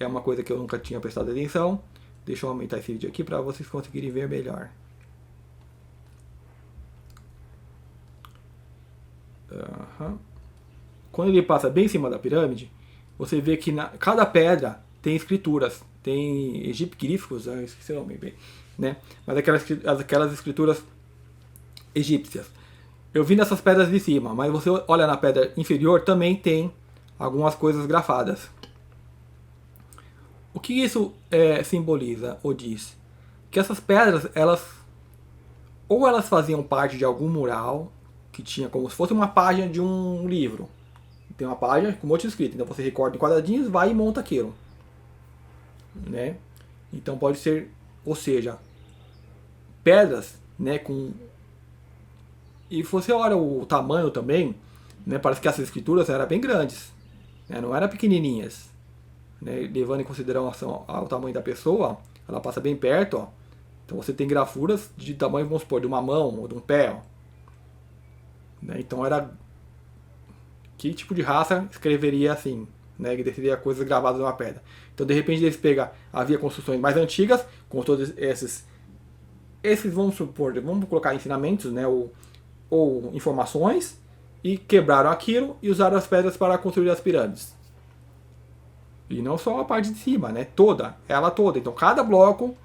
É uma coisa que eu nunca tinha prestado atenção. Deixa eu aumentar esse vídeo aqui para vocês conseguirem ver melhor. Quando ele passa bem em cima da pirâmide, você vê que cada pedra tem escrituras. Tem egipglíficos, eu esqueci o nome bem, né? Mas aquelas escrituras egípcias. Eu vi nessas pedras de cima, mas você olha na pedra inferior, também tem algumas coisas grafadas. O que isso simboliza ou diz? Que essas pedras, elas faziam parte de algum mural, que tinha como se fosse uma página de um livro. Tem uma página com um monte de escrito, então você recorta em quadradinhos, vai e monta aquilo. Né? Então pode ser, ou seja, pedras, né, com... E você olha o tamanho também, né, parece que essas escrituras eram bem grandes, né, não eram pequenininhas. Né, levando em consideração ao tamanho da pessoa, ela passa bem perto, ó. Então você tem grafuras de tamanho, vamos supor, de uma mão ou de um pé, ó. Né, então era... Que tipo de raça escreveria assim, né, que seria coisas gravadas numa pedra? Então de repente eles havia construções mais antigas, com todos esses vamos supor, vamos colocar ensinamentos, né, ou informações, e quebraram aquilo e usaram as pedras para construir as pirâmides. E não só a parte de cima, né? Ela toda. Então cada bloco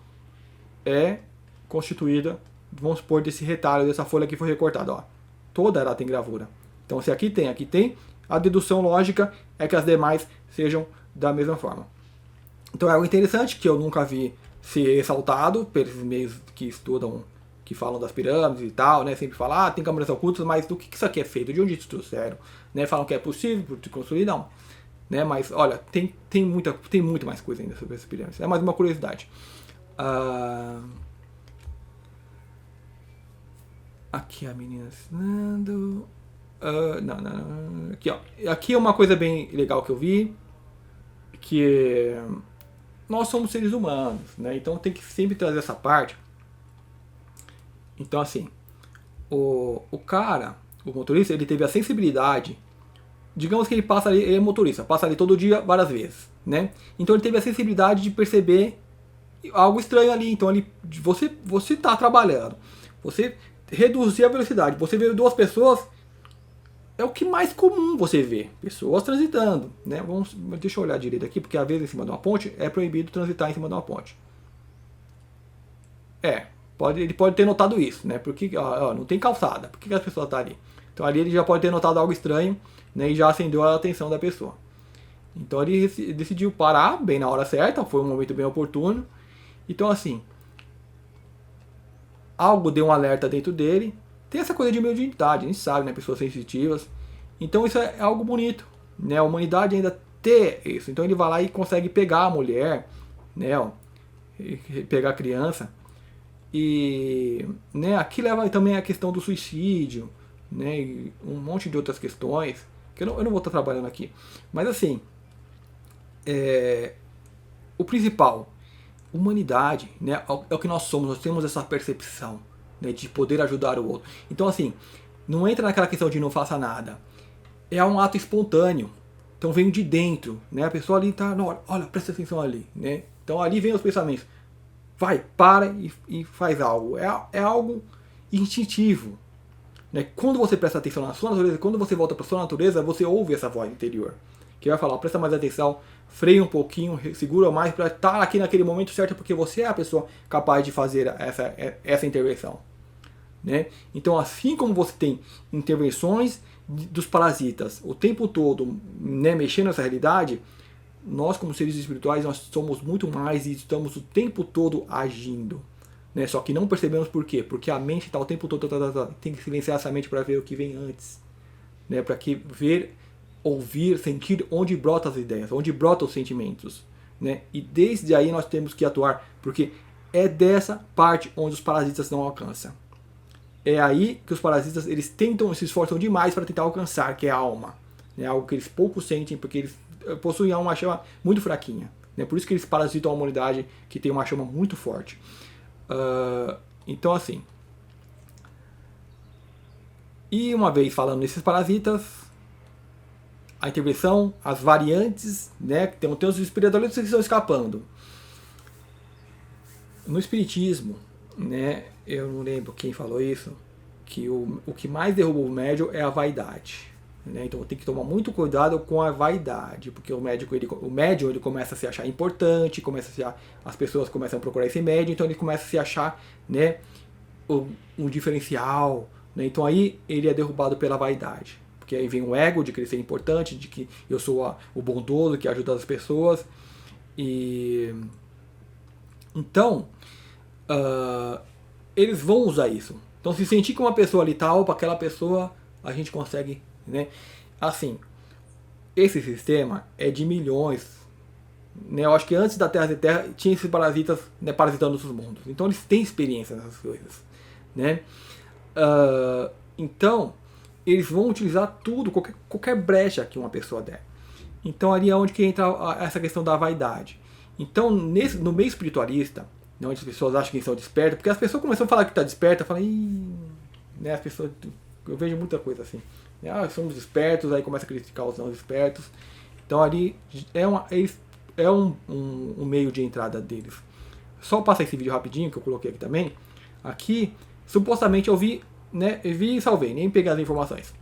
é constituída, vamos supor, desse retalho, dessa folha que foi recortada. Ó. Toda ela tem gravura. Então se aqui tem, a dedução lógica é que as demais sejam da mesma forma. Então é algo interessante que eu nunca vi ser ressaltado pelos meios que estudam, que falam das pirâmides e tal, né? Sempre falam, tem câmeras ocultas, mas do que isso aqui é feito? De onde isso trouxeram? Né? Falam que é possível construir, não. Né? Mas olha, tem muito mais coisa ainda sobre essas pirâmides. É mais uma curiosidade. Aqui a menina assinando. Não. Aqui, ó. Aqui é uma coisa bem legal que eu vi, que nós somos seres humanos, né? Então tem que sempre trazer essa parte. Então assim, o motorista, ele teve a sensibilidade. Digamos que ele passa ali, ele é motorista, passa ali todo dia, várias vezes, né? Então ele teve a sensibilidade de perceber algo estranho ali. Então você tá trabalhando, você reduzir a velocidade, você vê duas pessoas, é o que mais comum você ver, pessoas transitando, né? Deixa eu olhar direito aqui, porque às vezes em cima de uma ponte é proibido transitar em cima de uma ponte. ele pode ter notado isso, né? Porque ó, não tem calçada, por que a pessoa está ali? Então ali ele já pode ter notado algo estranho, né? E já acendeu a atenção da pessoa. Então ele decidiu parar bem na hora certa, foi um momento bem oportuno. Então assim, algo deu um alerta dentro dele. Tem essa coisa de mediunidade, a gente sabe, né? Pessoas sensitivas. Então isso é algo bonito, né? A humanidade ainda ter isso. Então ele vai lá e consegue pegar a mulher, né? Ó, pegar a criança. E, né? Aqui leva também a questão do suicídio, né? E um monte de outras questões que eu não vou estar trabalhando aqui. Mas assim, o principal, humanidade, né? É o que nós somos. Nós temos essa percepção, né? De poder ajudar o outro. Então assim, não entra naquela questão de não faça nada. É um ato espontâneo. Então vem de dentro, né? A pessoa ali tá, não, olha, presta atenção ali, né? Então ali vem os pensamentos. Vai, para e faz algo. É algo instintivo, né? Quando você presta atenção na sua natureza, quando você volta para sua natureza, você ouve essa voz interior que vai falar, ó, presta mais atenção, freia um pouquinho, segura mais para estar aqui naquele momento certo, porque você é a pessoa capaz de fazer essa intervenção, né? Então, assim como você tem intervenções dos parasitas o tempo todo, né, mexendo nessa realidade, nós como seres espirituais nós somos muito mais e estamos o tempo todo agindo, né? Só que não percebemos por quê? Porque a mente está o tempo todo tem que silenciar essa mente para ver o que vem antes, né? Para que ver, ouvir, sentir onde brotam as ideias, onde brotam os sentimentos, né? E desde aí nós temos que atuar, porque é dessa parte onde os parasitas não alcançam. É aí que os parasitas eles tentam, se esforçam demais para tentar alcançar, que é a alma, né? Algo que eles pouco sentem, porque eles possuem uma chama muito fraquinha, né? Por isso que eles parasitam a humanidade, que tem uma chama muito forte. Então assim, e uma vez falando nesses parasitas, a intervenção, as variantes, né? Tem os espiritualistas que estão escapando. No espiritismo, né? Eu não lembro quem falou isso, que o que mais derruba o médium é a vaidade, né? Então tem que tomar muito cuidado com a vaidade, porque o médium ele começa a se achar importante, as pessoas começam a procurar esse médium, então ele começa a se achar, né, um diferencial, né? Então aí ele é derrubado pela vaidade. Porque aí vem o ego de querer ser importante, de que eu sou o bondoso que ajuda as pessoas. E então, eles vão usar isso. Então, se sentir que uma pessoa ali tal, para aquela pessoa, a gente consegue, né? Assim, esse sistema é de milhões. Né? Eu acho que antes da Terra de Terra tinha esses parasitas, né, parasitando os mundos. Então, eles têm experiência nessas coisas, né? Então, eles vão utilizar tudo, qualquer brecha que uma pessoa der. Então ali é onde que entra essa questão da vaidade. Então no meio espiritualista, onde as pessoas acham que são despertas, porque as pessoas começam a falar que está desperta, falam, né, as pessoas, eu vejo muita coisa assim, somos despertos, aí começa a criticar os não despertos. Então ali é um meio de entrada deles. Só passar esse vídeo rapidinho que eu coloquei aqui também. Aqui, supostamente eu vi, né, e salvei, nem peguei as informações.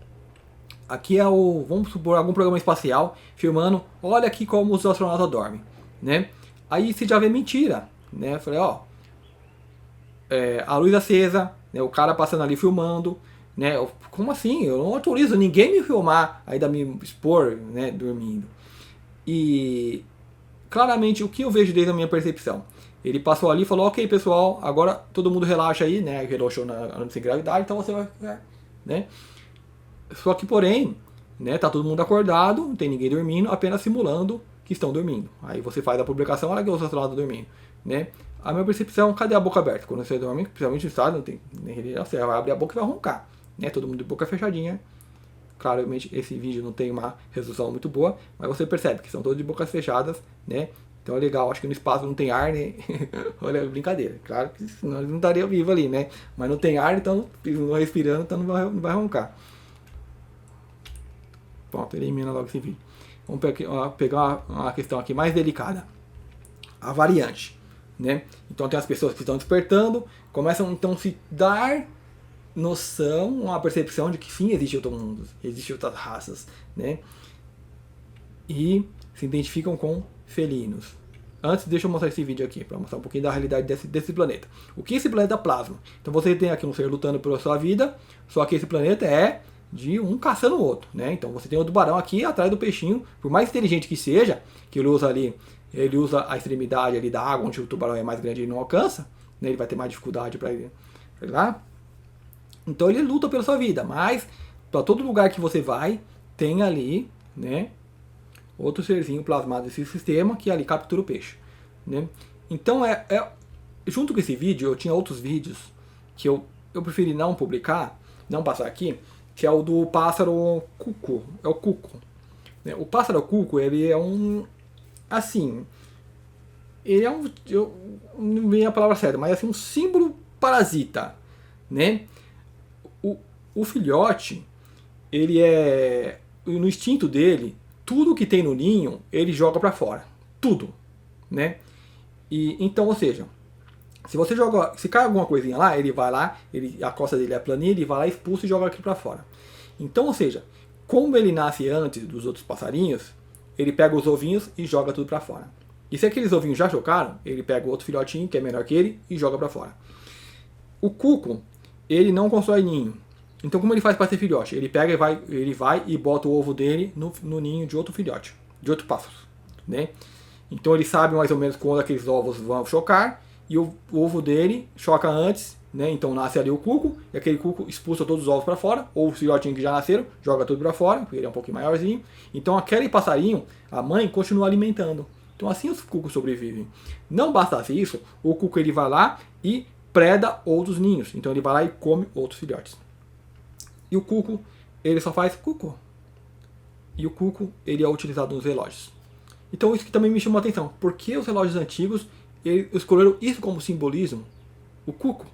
Aqui é vamos supor, algum programa espacial filmando, olha aqui como os astronautas dormem, né? Aí você já vê mentira, né? Eu falei, a luz acesa, né, o cara passando ali filmando, né? Como assim? Eu não autorizo ninguém me filmar, ainda me expor, né, dormindo. E claramente o que eu vejo desde a minha percepção, ele passou ali e falou, ok pessoal, agora todo mundo relaxa aí, né? Relaxou na sem gravidade, então você vai ficar, né? Só que porém, né, tá todo mundo acordado, não tem ninguém dormindo, apenas simulando que estão dormindo. Aí você faz a publicação, olha que os astronautas dormindo, né? A minha percepção, cadê a boca aberta? Quando você dorme, principalmente no estado, não tem nem você vai abrir a boca e vai roncar, né? Todo mundo de boca fechadinha. Claramente esse vídeo não tem uma resolução muito boa, mas você percebe que são todos de bocas fechadas, né? Então é legal, acho que no espaço não tem ar, né? Olha, brincadeira. Claro que senão ele não estaria vivo ali, né? Mas não tem ar, então não vai respirando, então não vai roncar. Pronto, elimina logo esse vídeo. Vamos pegar uma questão aqui mais delicada. A variante, né? Então tem as pessoas que estão despertando, começam então a se dar noção, uma percepção de que sim, existe outro mundo, existem outras raças, né? E se identificam com felinos. Antes, deixa eu mostrar esse vídeo aqui, para mostrar um pouquinho da realidade desse planeta. O que esse planeta plasma? Então você tem aqui um ser lutando pela sua vida, só que esse planeta é de um caçando o outro, né? Então você tem o tubarão aqui atrás do peixinho, por mais inteligente que seja, que ele usa ali, ele usa a extremidade ali da água, onde o tubarão é mais grande e não alcança, né? Ele vai ter mais dificuldade para ir lá. Então ele luta pela sua vida, mas para todo lugar que você vai, tem ali, né, outro serzinho plasmado nesse sistema que ali captura o peixe, né? Então junto com esse vídeo eu tinha outros vídeos que eu preferi não publicar, não passar aqui, que é o do pássaro cuco, é o cuco, né? O pássaro cuco, ele é um, assim, ele é um, não vem a palavra certa, mas assim, um símbolo parasita, né? O filhote, ele é, no instinto dele, tudo que tem no ninho, ele joga para fora. Tudo, né? E então, ou seja, se você joga, se cai alguma coisinha lá, ele vai lá, a costa dele é planinha, ele vai lá, expulsa e joga aquilo para fora. Então, ou seja, como ele nasce antes dos outros passarinhos, ele pega os ovinhos e joga tudo para fora. E se aqueles ovinhos já chocaram, ele pega o outro filhotinho, que é menor que ele, e joga para fora. O cuco, ele não constrói ninho. Então como ele faz para ter filhote? Ele pega e ele vai e bota o ovo dele no ninho de outro filhote, de outro pássaro, né? Então ele sabe mais ou menos quando aqueles ovos vão chocar e o ovo dele choca antes, né? Então nasce ali o cuco e aquele cuco expulsa todos os ovos para fora, ou os filhotinhos que já nasceram, joga tudo para fora, porque ele é um pouquinho maiorzinho. Então aquele passarinho, a mãe continua alimentando. Então assim os cucos sobrevivem. Não bastasse isso, o cuco ele vai lá e preda outros ninhos. Então ele vai lá e come outros filhotes. E o cuco, ele só faz cuco. E o cuco, ele é utilizado nos relógios. Então isso que também me chamou a atenção. Por que os relógios antigos escolheram isso como simbolismo? O cuco.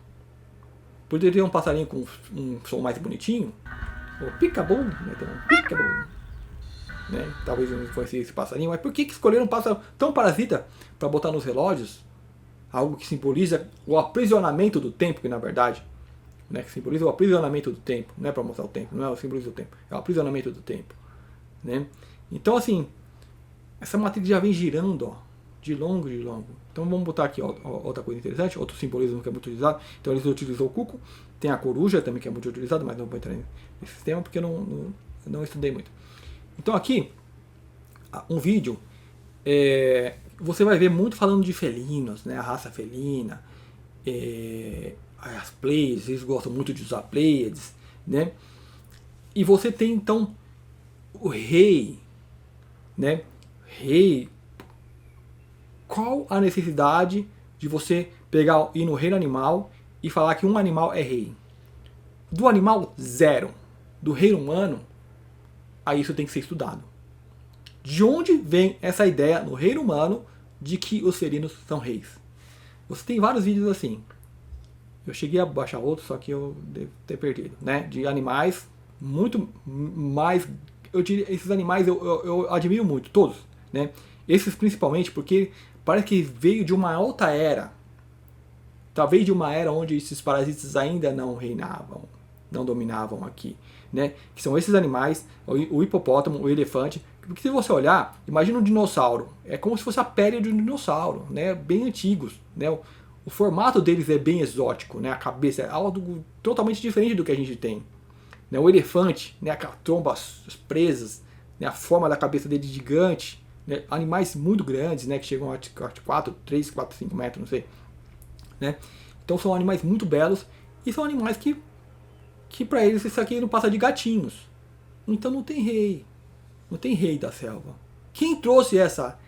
Poderia ter um passarinho com um som mais bonitinho. O pica-bum, né? Tem um pica-bum. Né? Talvez não fosse esse passarinho. Mas por que escolheram um pássaro tão parasita para botar nos relógios? Algo que simboliza o aprisionamento do tempo, que na verdade, né, que simboliza o aprisionamento do tempo, não é para mostrar o tempo, não é o simbolismo do tempo, é o aprisionamento do tempo, né? Então assim, essa matriz já vem girando, ó, de longo. Então vamos botar aqui ó, outra coisa interessante, outro simbolismo que é muito utilizado. Então eles utilizam o cuco, tem a coruja também que é muito utilizado, mas não vou entrar nesse sistema porque eu não estudei muito. Então aqui, um vídeo, você vai ver muito falando de felinos, né, a raça felina, as Pleiades, eles gostam muito de usar Pleiades, né? E você tem então o rei, né? Rei. Qual a necessidade de você ir no reino animal e falar que um animal é rei? Do animal, zero. Do reino humano, aí isso tem que ser estudado. De onde vem essa ideia no reino humano de que os felinos são reis? Você tem vários vídeos assim. Eu cheguei a baixar outros, só que eu devo ter perdido, né? De animais muito mais... Eu diria, esses animais eu admiro muito, todos, né? Esses principalmente porque parece que veio de uma outra era. Talvez de uma era onde esses parasitas ainda não reinavam, não dominavam aqui, né? Que são esses animais, o hipopótamo, o elefante. Porque se você olhar, imagina um dinossauro. É como se fosse a pele de um dinossauro, né? Bem antigos, né? O formato deles é bem exótico, né? A cabeça é algo totalmente diferente do que a gente tem. Né? O elefante, né? Aquela tromba, as presas, né? A forma da cabeça dele gigante, né? Animais muito grandes, né? Que chegam a 4, 3, 4, 5 metros, não sei. Né? Então são animais muito belos e são animais que para eles isso aqui não passa de gatinhos. Então não tem rei. Não tem rei da selva. Quem trouxe essa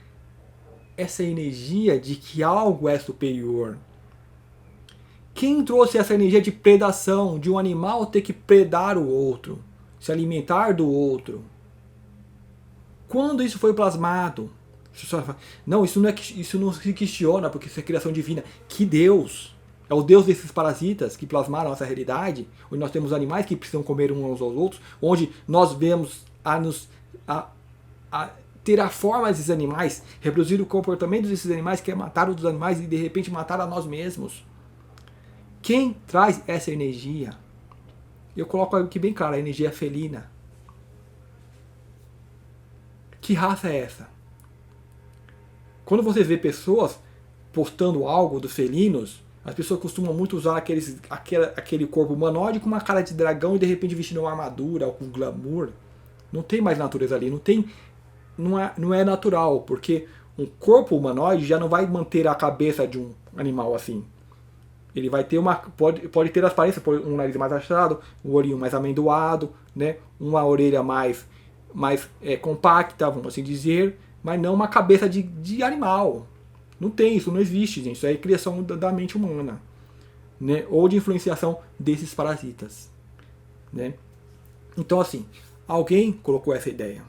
energia de que algo é superior? Quem trouxe essa energia de predação, de um animal ter que predar o outro, se alimentar do outro? Quando isso foi plasmado? Não, isso não se questiona, porque isso é criação divina. Que Deus? É o Deus desses parasitas que plasmaram essa realidade, onde nós temos animais que precisam comer uns aos outros, onde nós vemos a ter a forma desses animais, reproduzir o comportamento desses animais, que é matar outros animais e de repente matar a nós mesmos. Quem traz essa energia? Eu coloco aqui bem claro, a energia felina. Que raça é essa? Quando você vê pessoas postando algo dos felinos, as pessoas costumam muito usar aquele corpo humanoide com uma cara de dragão e de repente vestindo uma armadura ou com glamour. Não tem mais natureza ali, não é natural, porque um corpo humanoide já não vai manter a cabeça de um animal assim. Ele vai ter pode ter as aparências, um nariz mais achado, um olhinho mais amendoado, né? Uma orelha mais compacta, vamos assim dizer, mas não uma cabeça de animal. Não tem isso, não existe, gente. Isso é criação da mente humana, né? Ou de influenciação desses parasitas, né? Então, assim, alguém colocou essa ideia.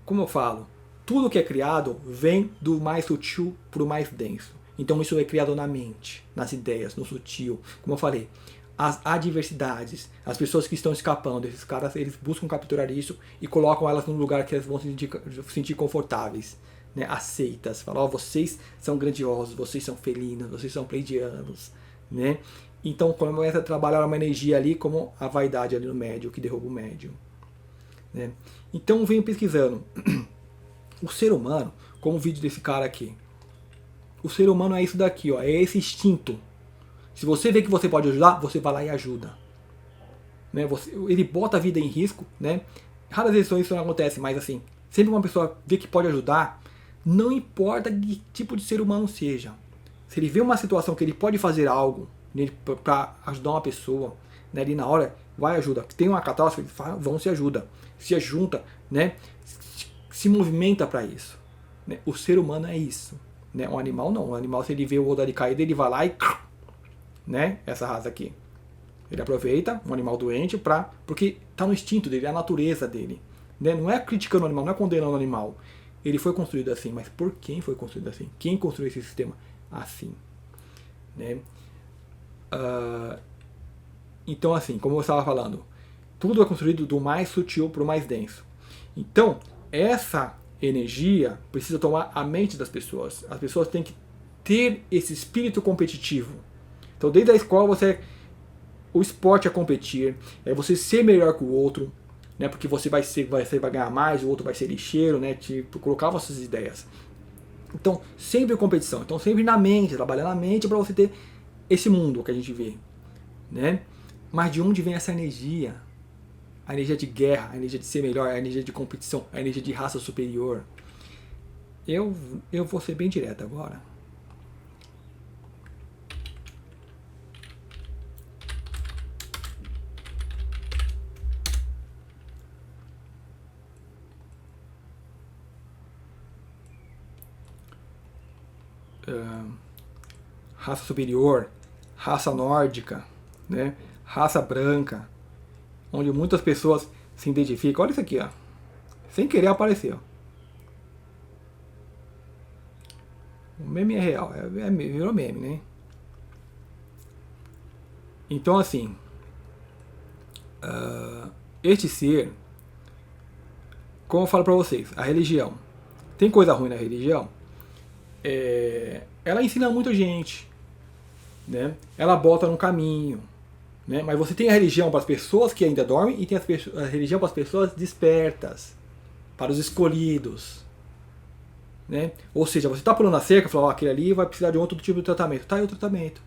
Como eu falo, tudo que é criado vem do mais sutil para o mais denso. Então isso é criado na mente, nas ideias, no sutil. Como eu falei, as adversidades, as pessoas que estão escapando, esses caras, eles buscam capturar isso e colocam elas num lugar que elas vão se sentir confortáveis, né? Aceitas. Falam, vocês são grandiosos, vocês são felinos, vocês são pleidianos, né? Então começa a trabalhar uma energia ali como a vaidade ali no médium, que derruba o médium, né? Então venho pesquisando o ser humano, como o vídeo desse cara aqui. O ser humano é isso daqui, ó, é esse instinto. Se você vê que você pode ajudar, você vai lá e ajuda, né? Ele bota a vida em risco, né? Raras vezes isso não acontece, mas assim, sempre uma pessoa vê que pode ajudar, não importa que tipo de ser humano seja. Se ele vê uma situação que ele pode fazer algo para ajudar uma pessoa, né, ali na hora, vai e ajuda. Tem uma catástrofe, vão se ajuda. Se junta, né? Se movimenta para isso, né? O ser humano é isso, né? O animal não. O animal, se ele vê o outro ali caído, ele vai lá e, né? Essa raça aqui, ele aproveita um animal doente porque está no instinto dele, é a natureza dele, né? Não é criticando o animal, não é condenando o animal. Ele foi construído assim, mas por quem foi construído assim? Quem construiu esse sistema assim, né? Então, assim, como eu estava falando, tudo é construído do mais sutil para o mais denso. Então, essa energia precisa tomar a mente das pessoas. As pessoas têm que ter esse espírito competitivo. Então, desde a escola, o esporte é competir, é você ser melhor que o outro, né? Porque você vai ganhar mais, o outro vai ser lixeiro, né? Tipo, colocava essas ideias. Então, sempre competição. Então, sempre na mente, trabalhar na mente para você ter esse mundo que a gente vê, né? Mas de onde vem essa energia? A energia de guerra, a energia de ser melhor, a energia de competição, a energia de raça superior. Eu vou ser bem direto agora. Raça superior, raça nórdica, né? Raça branca, onde muitas pessoas se identificam. Olha isso aqui, ó. Sem querer apareceu. O meme é real, virou meme, né? Então, assim, este ser, como eu falo pra vocês, a religião, tem coisa ruim na religião? Ela ensina muita gente, né? Ela bota no caminho, né? Mas você tem a religião para as pessoas que ainda dormem e tem a religião para as pessoas despertas, para os escolhidos, né? Ou seja, você está pulando a cerca e fala, aquele ali vai precisar de outro tipo de tratamento. Tá aí o tratamento,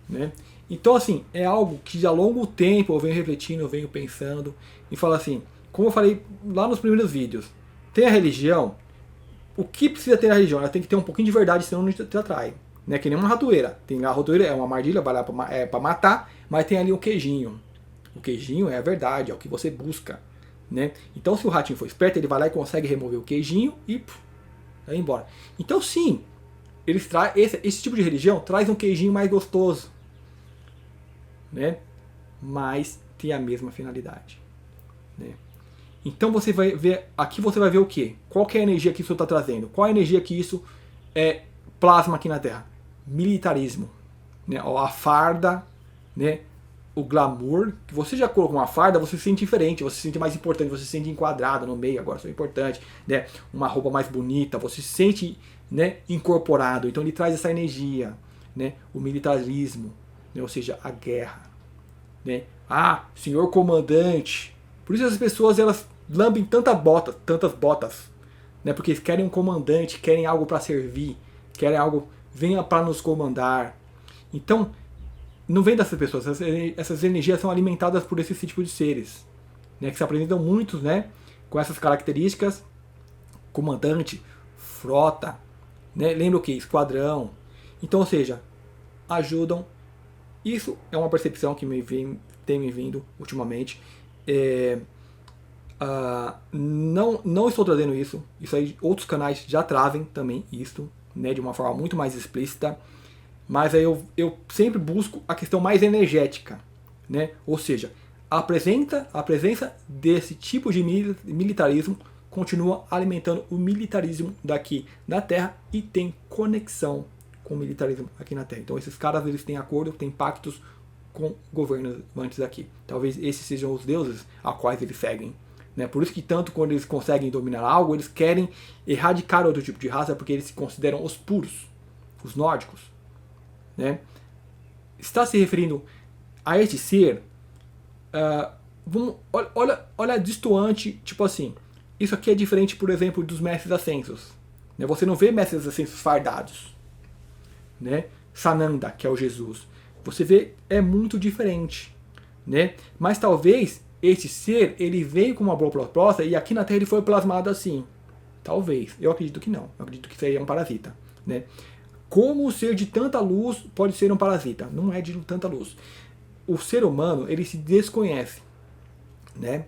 né? Então, assim, é algo que ao longo do tempo eu venho refletindo, eu venho pensando e falo assim, como eu falei lá nos primeiros vídeos, tem a religião. O que precisa ter a religião? Ela tem que ter um pouquinho de verdade, senão não te atrai. Né? Que nem uma ratoeira. Tem a ratoeira, é uma armadilha, vai lá para matar, mas tem ali um queijinho. O queijinho é a verdade, é o que você busca. Né? Então, se o ratinho for esperto, ele vai lá e consegue remover o queijinho e vai embora. Então, sim, eles esse tipo de religião traz um queijinho mais gostoso. Né? Mas tem a mesma finalidade. Né? Então você vai ver, aqui você vai ver o quê? Qual que é a energia que isso está trazendo? Qual a energia que isso plasma aqui na Terra? Militarismo, né? A farda, né? O glamour, que você já colocou uma farda, você se sente diferente, você se sente mais importante, você se sente enquadrado no meio, agora sou importante, né? Uma roupa mais bonita, você se sente, né, incorporado, então ele traz essa energia, né? O militarismo, né? Ou seja, a guerra, né? Senhor comandante. Por isso as pessoas, elas lambem tantas botas, né? Porque eles querem um comandante, querem algo para servir, querem algo, venha para nos comandar. Então, não vem dessas pessoas, essas energias são alimentadas por esse tipo de seres, né? Que se apresentam muitos, né? Com essas características, comandante, frota, né? Lembra o que? Esquadrão. Então, ou seja, ajudam. Isso é uma percepção que tem me vindo ultimamente. Não estou trazendo isso. Isso aí, outros canais já trazem também isso, né, de uma forma muito mais explícita. Mas aí eu sempre busco a questão mais energética, né? Ou seja, a presença desse tipo de militarismo continua alimentando o militarismo daqui na Terra e tem conexão com o militarismo aqui na Terra. Então esses caras, eles têm acordo, têm pactos com governantes aqui. Talvez esses sejam os deuses a quais eles seguem, né? Por isso que tanto quando eles conseguem dominar algo, eles querem erradicar outro tipo de raça, porque eles se consideram os puros, os nórdicos, né? Está se referindo a este ser, olha distoante, tipo assim, isso aqui é diferente, por exemplo, dos mestres ascensos, né? Você não vê mestres ascensos fardados, né? Sananda, que é o Jesus, você vê, é muito diferente, né? Mas talvez este ser, ele veio com uma boa proposta e aqui na Terra ele foi plasmado assim. Talvez, eu acredito que não, eu acredito que isso aí é um parasita, né? Como o ser de tanta luz pode ser um parasita? Não é de tanta luz. O ser humano, ele se desconhece, né?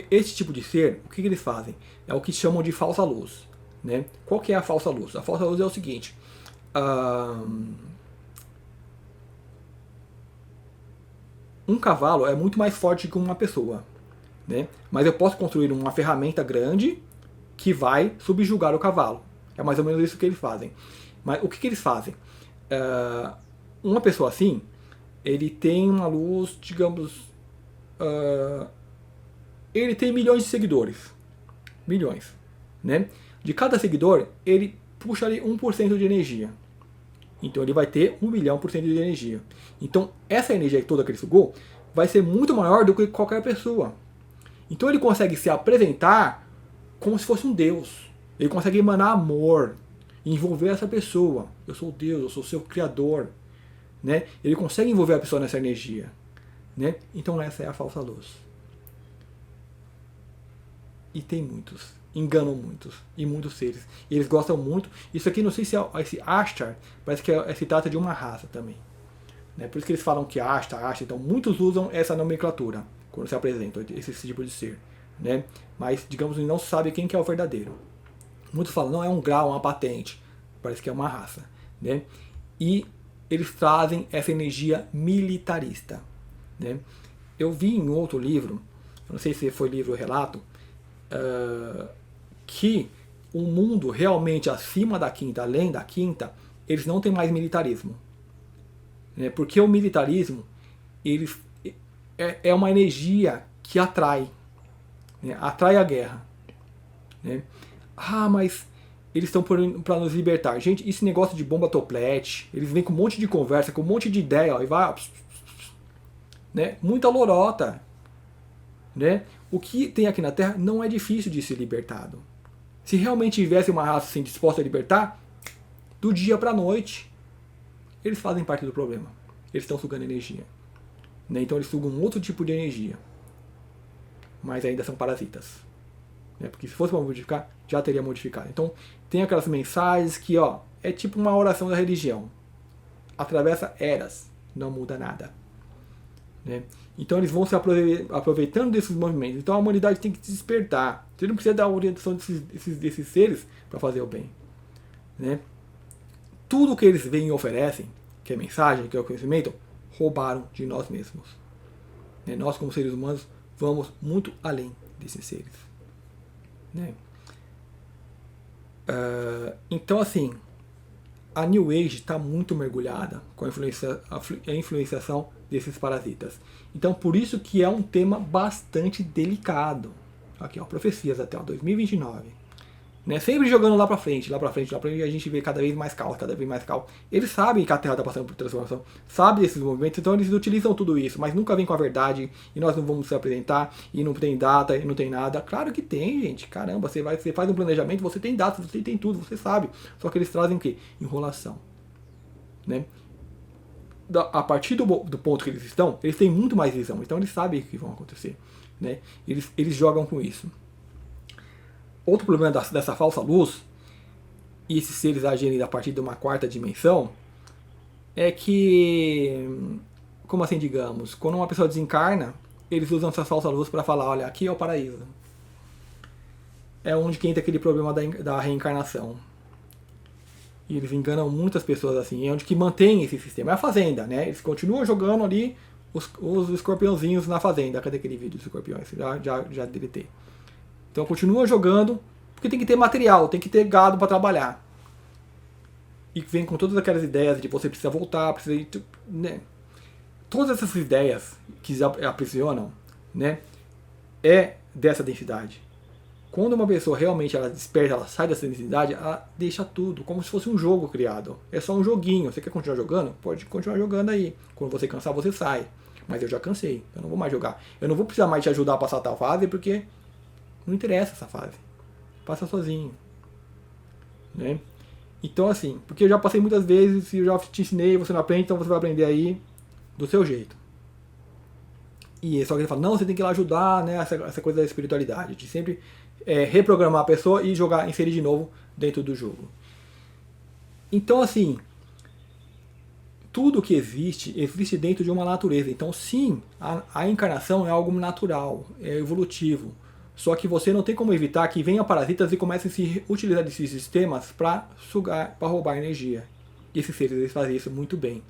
Esse tipo de ser, o que eles fazem? É o que chamam de falsa luz, né? Qual que é a falsa luz? A falsa luz é o seguinte: um cavalo é muito mais forte que uma pessoa, né? Mas eu posso construir uma ferramenta grande que vai subjugar o cavalo. É mais ou menos isso que eles fazem. Mas o que eles fazem? Uma pessoa assim, ele tem uma luz, digamos, ele tem milhões de seguidores. Milhões, né? De cada seguidor, ele puxa ali 1% de energia. Então ele vai ter 1 milhão por cento de energia. Então essa energia toda que ele sugou vai ser muito maior do que qualquer pessoa. Então ele consegue se apresentar como se fosse um Deus. Ele consegue emanar amor, envolver essa pessoa. Eu sou Deus, eu sou seu criador, né? Ele consegue envolver a pessoa nessa energia, né? Então essa é a falsa luz. E tem muitos, enganam muitos, e muitos seres. E eles gostam muito. Isso aqui, não sei se é esse Ashtar, parece que se trata de uma raça também, né? Por isso que eles falam que Ashtar. Então muitos usam essa nomenclatura quando se apresentam esse tipo de ser, né? Mas, digamos, não se sabe quem que é o verdadeiro. Muitos falam, não, é um grau, uma patente. Parece que é uma raça, né? E eles trazem essa energia militarista, né? Eu vi em outro livro, não sei se foi livro ou relato, que o mundo realmente acima da quinta, além da quinta, eles não têm mais militarismo, né? Porque o militarismo é uma energia que atrai, né? Atrai a guerra, né? Mas eles estão para nos libertar. Gente, esse negócio de bomba toplete, eles vêm com um monte de conversa, com um monte de ideia, ó, e vai, né? Muita lorota, né? O que tem aqui na Terra não é difícil de ser libertado. Se realmente tivesse uma raça assim disposta a libertar, do dia para a noite, eles fazem parte do problema. Eles estão sugando energia, né? Então eles sugam um outro tipo de energia, mas ainda são parasitas, né? Porque se fosse para modificar, já teria modificado. Então tem aquelas mensagens que, ó, é tipo uma oração da religião. Atravessa eras, não muda nada, né? Então eles vão se aproveitando desses movimentos. Então a humanidade tem que se despertar. Você não precisa da orientação desses seres para fazer o bem, né? Tudo que eles vêm e oferecem, que é mensagem, que é o conhecimento, roubaram de nós mesmos, né? Nós, como seres humanos, vamos muito além desses seres, né? Então, assim, a New Age está muito mergulhada com a influenciação desses parasitas. Então, por isso que é um tema bastante delicado. Aqui, ó, profecias até 2029. Né? Sempre jogando lá pra frente, lá pra frente, lá pra frente, e a gente vê cada vez mais caos, cada vez mais caos. Eles sabem que a Terra está passando por transformação, sabem desses movimentos, então eles utilizam tudo isso, mas nunca vem com a verdade, e nós não vamos se apresentar, e não tem data, e não tem nada. Claro que tem, gente, caramba, você faz um planejamento, você tem data, você tem tudo, você sabe. Só que eles trazem o quê? Enrolação. Né? A partir do ponto que eles estão, eles têm muito mais visão, então eles sabem o que vai acontecer. Né? Eles jogam com isso. Outro problema dessa falsa luz, e esses seres agirem a partir de uma quarta dimensão, é que, como assim, digamos, quando uma pessoa desencarna, eles usam essa falsa luz para falar, olha, aqui é o paraíso. É onde que entra aquele problema da reencarnação. E eles enganam muitas pessoas assim, é onde que mantém esse sistema. É a fazenda, né? Eles continuam jogando ali os escorpiãozinhos na fazenda. Cadê aquele vídeo dos escorpiões? Já deletei. Então continua jogando, porque tem que ter material, tem que ter gado para trabalhar. E vem com todas aquelas ideias de você precisa voltar, precisa ir, né? Todas essas ideias que aprisionam, né, é dessa densidade. Quando uma pessoa realmente ela desperta, ela sai dessa densidade, ela deixa tudo, como se fosse um jogo criado. É só um joguinho. Você quer continuar jogando? Pode continuar jogando aí. Quando você cansar, você sai. Mas eu já cansei, eu não vou mais jogar. Eu não vou precisar mais te ajudar a passar tal fase, porque não interessa essa fase. Passa sozinho. Né? Então assim, porque eu já passei muitas vezes, e eu já te ensinei, você não aprende, então você vai aprender aí do seu jeito. E só que ele fala, não, você tem que ir lá ajudar, né, essa coisa da espiritualidade, de sempre reprogramar a pessoa e inserir de novo dentro do jogo. Então assim, tudo que existe dentro de uma natureza. Então sim, a encarnação é algo natural, é evolutivo. Só que você não tem como evitar que venham parasitas e comecem a se utilizar desses sistemas para sugar, para roubar energia. E esses seres eles fazem isso muito bem.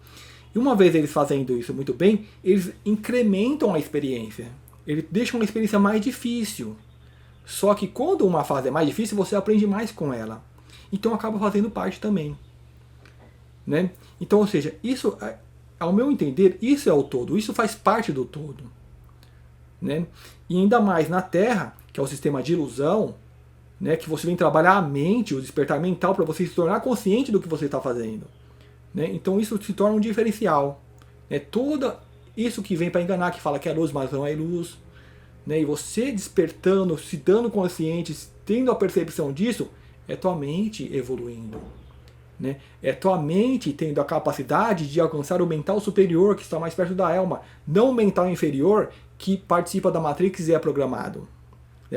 E uma vez eles fazendo isso muito bem, eles incrementam a experiência. Eles deixam a experiência mais difícil. Só que quando uma fase é mais difícil, você aprende mais com ela. Então acaba fazendo parte também. Né? Então, ou seja, isso, ao meu entender, isso é o todo. Isso faz parte do todo. Né? E ainda mais na Terra, que é o sistema de ilusão, né, que você vem trabalhar a mente, o despertar mental, para você se tornar consciente do que você está fazendo. Né? Então isso se torna um diferencial. Né? Todo isso que vem para enganar, que fala que é luz, mas não é luz. Né? E você despertando, se dando consciente, tendo a percepção disso, é tua mente evoluindo. Né? É tua mente tendo a capacidade de alcançar o mental superior, que está mais perto da alma, não o mental inferior, que participa da Matrix e é programado.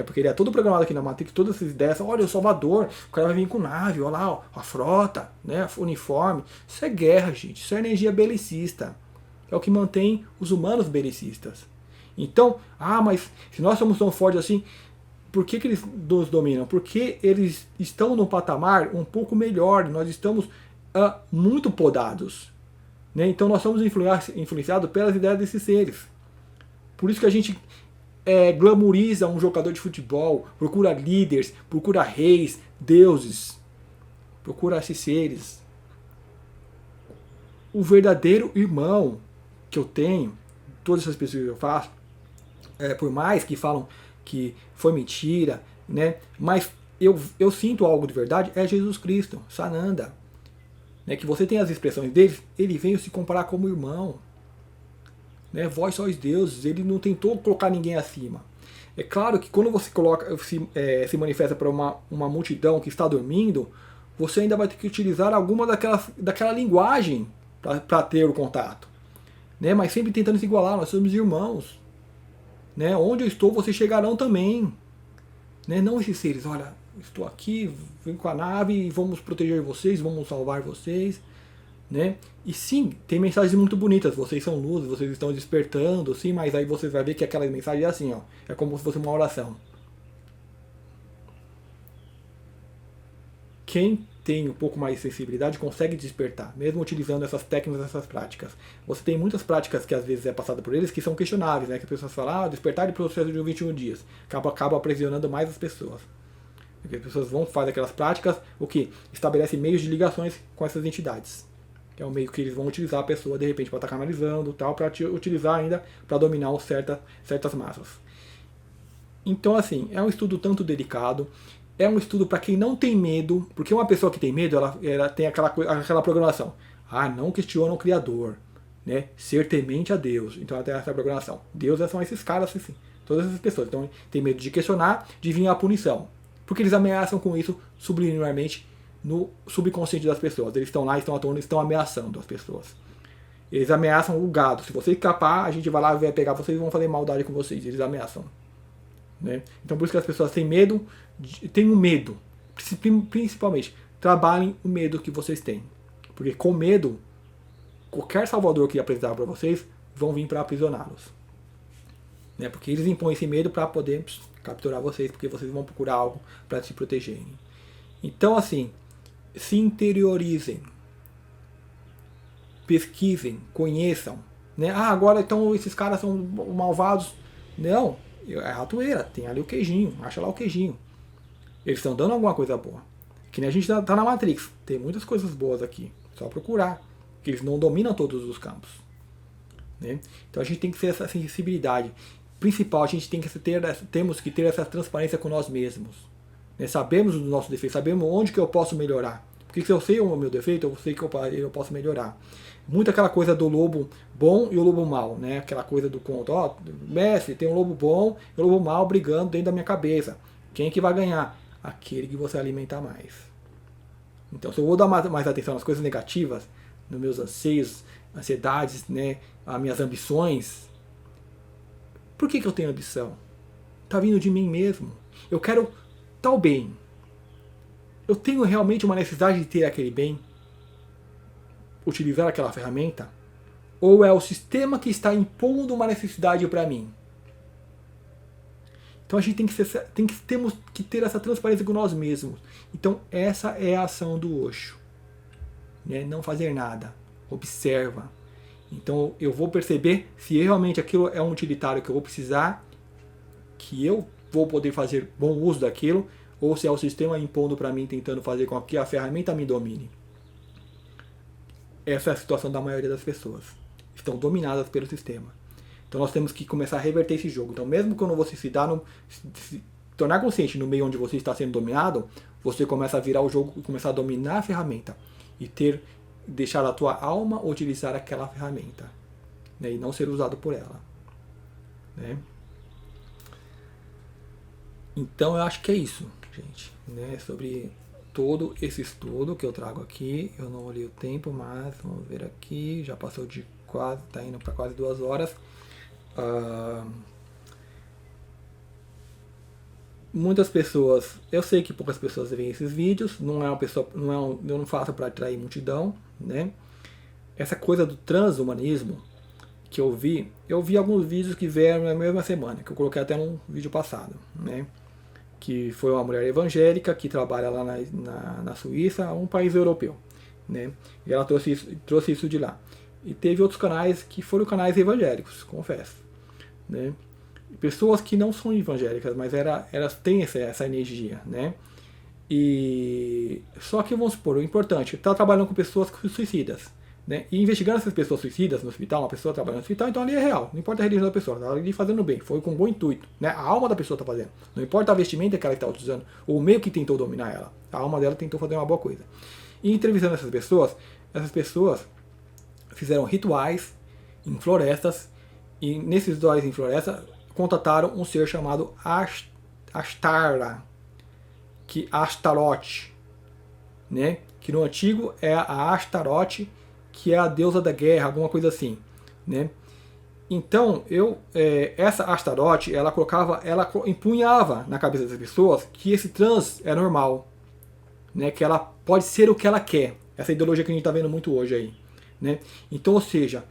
Porque ele é todo programado aqui na Matrix, todas essas ideias, olha o Salvador, o cara vai vir com nave, olha lá, ó, a frota, né, uniforme. Isso é guerra, gente, isso é energia belicista. É o que mantém os humanos belicistas. Então, mas se nós somos tão fortes assim, por que eles nos dominam? Porque eles estão num patamar um pouco melhor, nós estamos muito podados. Né? Então nós somos influenciados pelas ideias desses seres. Por isso que a gente glamoriza um jogador de futebol, procura líderes, procura reis, deuses, procura esses seres. O verdadeiro irmão que eu tenho, todas essas pessoas que eu faço, por mais que falam que foi mentira, né, mas eu sinto algo de verdade, é Jesus Cristo, Sananda. Né, que você tem as expressões dele, ele veio se comparar como irmão. Né, vós sois deuses, ele não tentou colocar ninguém acima. É claro que quando você se manifesta para uma multidão que está dormindo, você ainda vai ter que utilizar alguma daquela linguagem para ter o contato. Né, mas sempre tentando se igualar, nós somos irmãos. Né, onde eu estou, vocês chegarão também. Né, não esses seres, olha, estou aqui, venho com a nave e vamos proteger vocês, vamos salvar vocês. Né? E sim, tem mensagens muito bonitas, vocês são luz, vocês estão despertando, sim, mas aí vocês vão ver que aquela mensagem é assim, ó, é como se fosse uma oração. Quem tem um pouco mais de sensibilidade consegue despertar, mesmo utilizando essas técnicas, essas práticas. Você tem muitas práticas que às vezes é passada por eles que são questionáveis, né? Que as pessoas falam, despertar de processo de 21 dias, acaba aprisionando mais as pessoas. Porque as pessoas vão fazer aquelas práticas, o que? Estabelece meios de ligações com essas entidades. Que é o meio que eles vão utilizar a pessoa, de repente, para estar canalizando, tal, para utilizar ainda para dominar certas massas. Então, assim, é um estudo tanto delicado. é um estudo para quem não tem medo, porque uma pessoa que tem medo, ela tem aquela programação. Não questiona o Criador, né? Ser temente a Deus. Então ela tem essa programação. Deus são esses caras assim, todas essas pessoas. Então tem medo de questionar, de vir a punição. Porque eles ameaçam com isso subliminarmente no subconsciente das pessoas. Eles estão lá, estão atuando, estão ameaçando as pessoas. Eles ameaçam o gado. Se você escapar, a gente vai lá, vai pegar vocês e vão fazer maldade com vocês. Eles ameaçam. Né? Então por isso que as pessoas têm medo, têm um medo. Principalmente, trabalhem o medo que vocês têm. Porque com medo, qualquer salvador que apresentar para vocês vão vir para aprisioná-los. Né? Porque eles impõem esse medo para poder capturar vocês, porque vocês vão procurar algo para se protegerem. Então assim, se interiorizem. Pesquisem, conheçam. Né? Agora então esses caras são malvados. Não, é ratoeira, tem ali o queijinho, acha lá o queijinho. Eles estão dando alguma coisa boa. Que nem a gente tá na Matrix, tem muitas coisas boas aqui, só procurar. Que eles não dominam todos os campos. Né? Então a gente tem que ter essa sensibilidade. Principal, a gente temos que ter essa transparência com nós mesmos. Né? Sabemos do nosso defeito, sabemos onde que eu posso melhorar. Porque se eu sei o meu defeito, eu sei que eu posso melhorar. Muito aquela coisa do lobo bom e o lobo mau, né? Aquela coisa do conto, mestre, tem um lobo bom e um lobo mau brigando dentro da minha cabeça. Quem é que vai ganhar? Aquele que você alimentar mais. Então, se eu vou dar mais atenção nas coisas negativas, nos meus anseios, ansiedades, né? As minhas ambições, por que eu tenho ambição? Está vindo de mim mesmo. Eu quero tal bem. Eu tenho realmente uma necessidade de ter aquele bem? Utilizar aquela ferramenta? Ou é o sistema que está impondo uma necessidade para mim? Então a gente temos que ter essa transparência com nós mesmos. Então essa é a ação do Osho. Né? Não fazer nada. Observa. Então eu vou perceber se realmente aquilo é um utilitário que eu vou precisar, que eu vou poder fazer bom uso daquilo, ou se é o sistema impondo para mim, tentando fazer com que a ferramenta me domine. Essa é a situação da maioria das pessoas. Estão dominadas pelo sistema. Então nós temos que começar a reverter esse jogo. Então mesmo quando você se tornar consciente no meio onde você está sendo dominado, você começa a virar o jogo e começar a dominar a ferramenta. E deixar a tua alma utilizar aquela ferramenta. Né? E não ser usado por ela. Né? Então eu acho que é isso, gente. Né? Sobre todo esse estudo que eu trago aqui. Eu não olhei o tempo, mas vamos ver aqui. Já passou de quase, está indo para quase 2 horas. Muitas pessoas, eu sei que poucas pessoas veem esses vídeos, eu não faço para atrair multidão, né? Essa coisa do transhumanismo que eu vi alguns vídeos que vieram na mesma semana, que eu coloquei até num vídeo passado, né? Que foi uma mulher evangélica que trabalha lá na Suíça, um país europeu, né? E ela trouxe isso de lá. E teve outros canais que foram canais evangélicos, confesso, né? Pessoas que não são evangélicas, mas elas têm essa energia, né? E só que vamos supor, o importante, está trabalhando com pessoas suicidas, né? E investigando essas pessoas suicidas no hospital, uma pessoa trabalhando no hospital, então ali é real, não importa a religião da pessoa, ela está ali fazendo bem, foi com bom intuito, né? A alma da pessoa está fazendo, não importa a vestimenta que ela está utilizando, ou o meio que tentou dominar ela, a alma dela tentou fazer uma boa coisa. E entrevistando essas pessoas fizeram rituais em florestas, e nesses rituais em floresta contataram um ser chamado Astara, que Astaroth, né? Que no antigo é a Astaroth, que é a deusa da guerra, alguma coisa assim, né? Então, essa Astaroth, ela empunhava na cabeça das pessoas que esse trans é normal, né? Que ela pode ser o que ela quer. Essa ideologia que a gente está vendo muito hoje aí, né? Então, ou seja,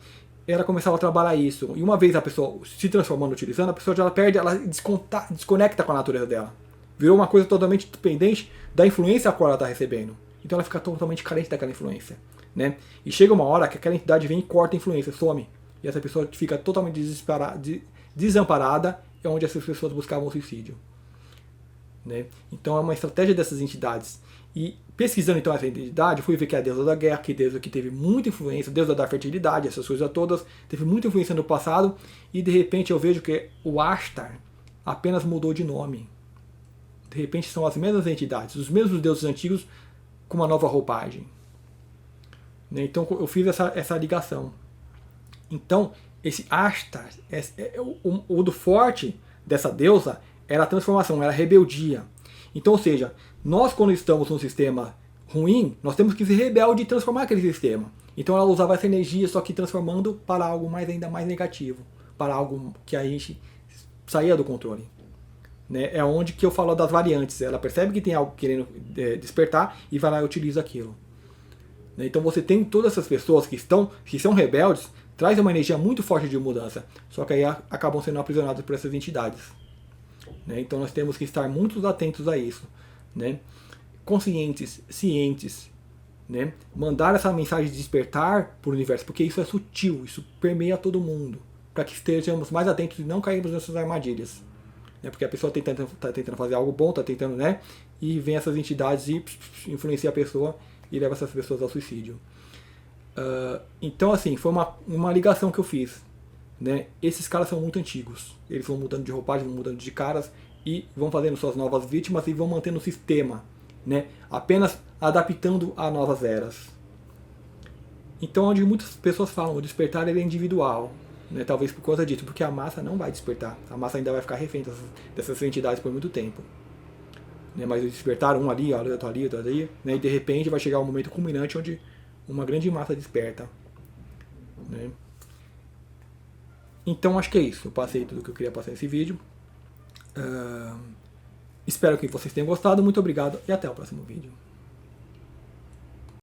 ela começava a trabalhar isso. E uma vez a pessoa se transformando, utilizando, a pessoa já perde, ela desconecta com a natureza dela. Virou uma coisa totalmente dependente da influência a qual ela está recebendo. Então ela fica totalmente carente daquela influência, né? E chega uma hora que aquela entidade vem e corta a influência, some. E essa pessoa fica totalmente desamparada, é onde essas pessoas buscavam o suicídio, né? Então é uma estratégia dessas entidades. E pesquisando então essa entidade, fui ver que é a deusa da guerra, que é a deusa que teve muita influência, a deusa da fertilidade, essas coisas todas, teve muita influência no passado, e de repente eu vejo que o Ashtar apenas mudou de nome. de repente são as mesmas entidades, os mesmos deuses antigos com uma nova roupagem. Né? Então eu fiz essa ligação. Então, esse Ashtar, o do forte dessa deusa, era a transformação, era a rebeldia. Então, ou seja, nós quando estamos num sistema ruim, nós temos que ser rebelde e transformar aquele sistema. Então ela usava essa energia, só que transformando para algo ainda mais negativo, para algo que a gente saía do controle. Né? É onde que eu falo das variantes. Ela percebe que tem algo querendo despertar e vai lá e utiliza aquilo. Né? Então você tem todas essas pessoas que são rebeldes, traz uma energia muito forte de mudança, só que aí acabam sendo aprisionados por essas entidades. Né? Então nós temos que estar muito atentos a isso. Né? Conscientes, cientes, né? Mandar essa mensagem de despertar para o universo, porque isso é sutil, isso permeia todo mundo, para que estejamos mais atentos e não cairmos nessas armadilhas. Né? Porque a pessoa está tentando fazer algo bom, está tentando, né? E vem essas entidades e influencia a pessoa e leva essas pessoas ao suicídio. Então, assim, foi uma ligação que eu fiz. Né? Esses caras são muito antigos, eles vão mudando de roupagem, vão mudando de caras e vão fazendo suas novas vítimas e vão mantendo o sistema. Né? Apenas adaptando a novas eras. Então, onde muitas pessoas falam, o despertar ele é individual, né? Talvez por causa disso, porque a massa não vai despertar, a massa ainda vai ficar refém dessas entidades por muito tempo. Né? Mas o despertar, um ali, outro ali, outro ali, né? E de repente vai chegar um momento culminante onde uma grande massa desperta. Né? Então, acho que é isso, eu passei tudo que eu queria passar nesse vídeo. Espero que vocês tenham gostado, muito obrigado e até o próximo vídeo.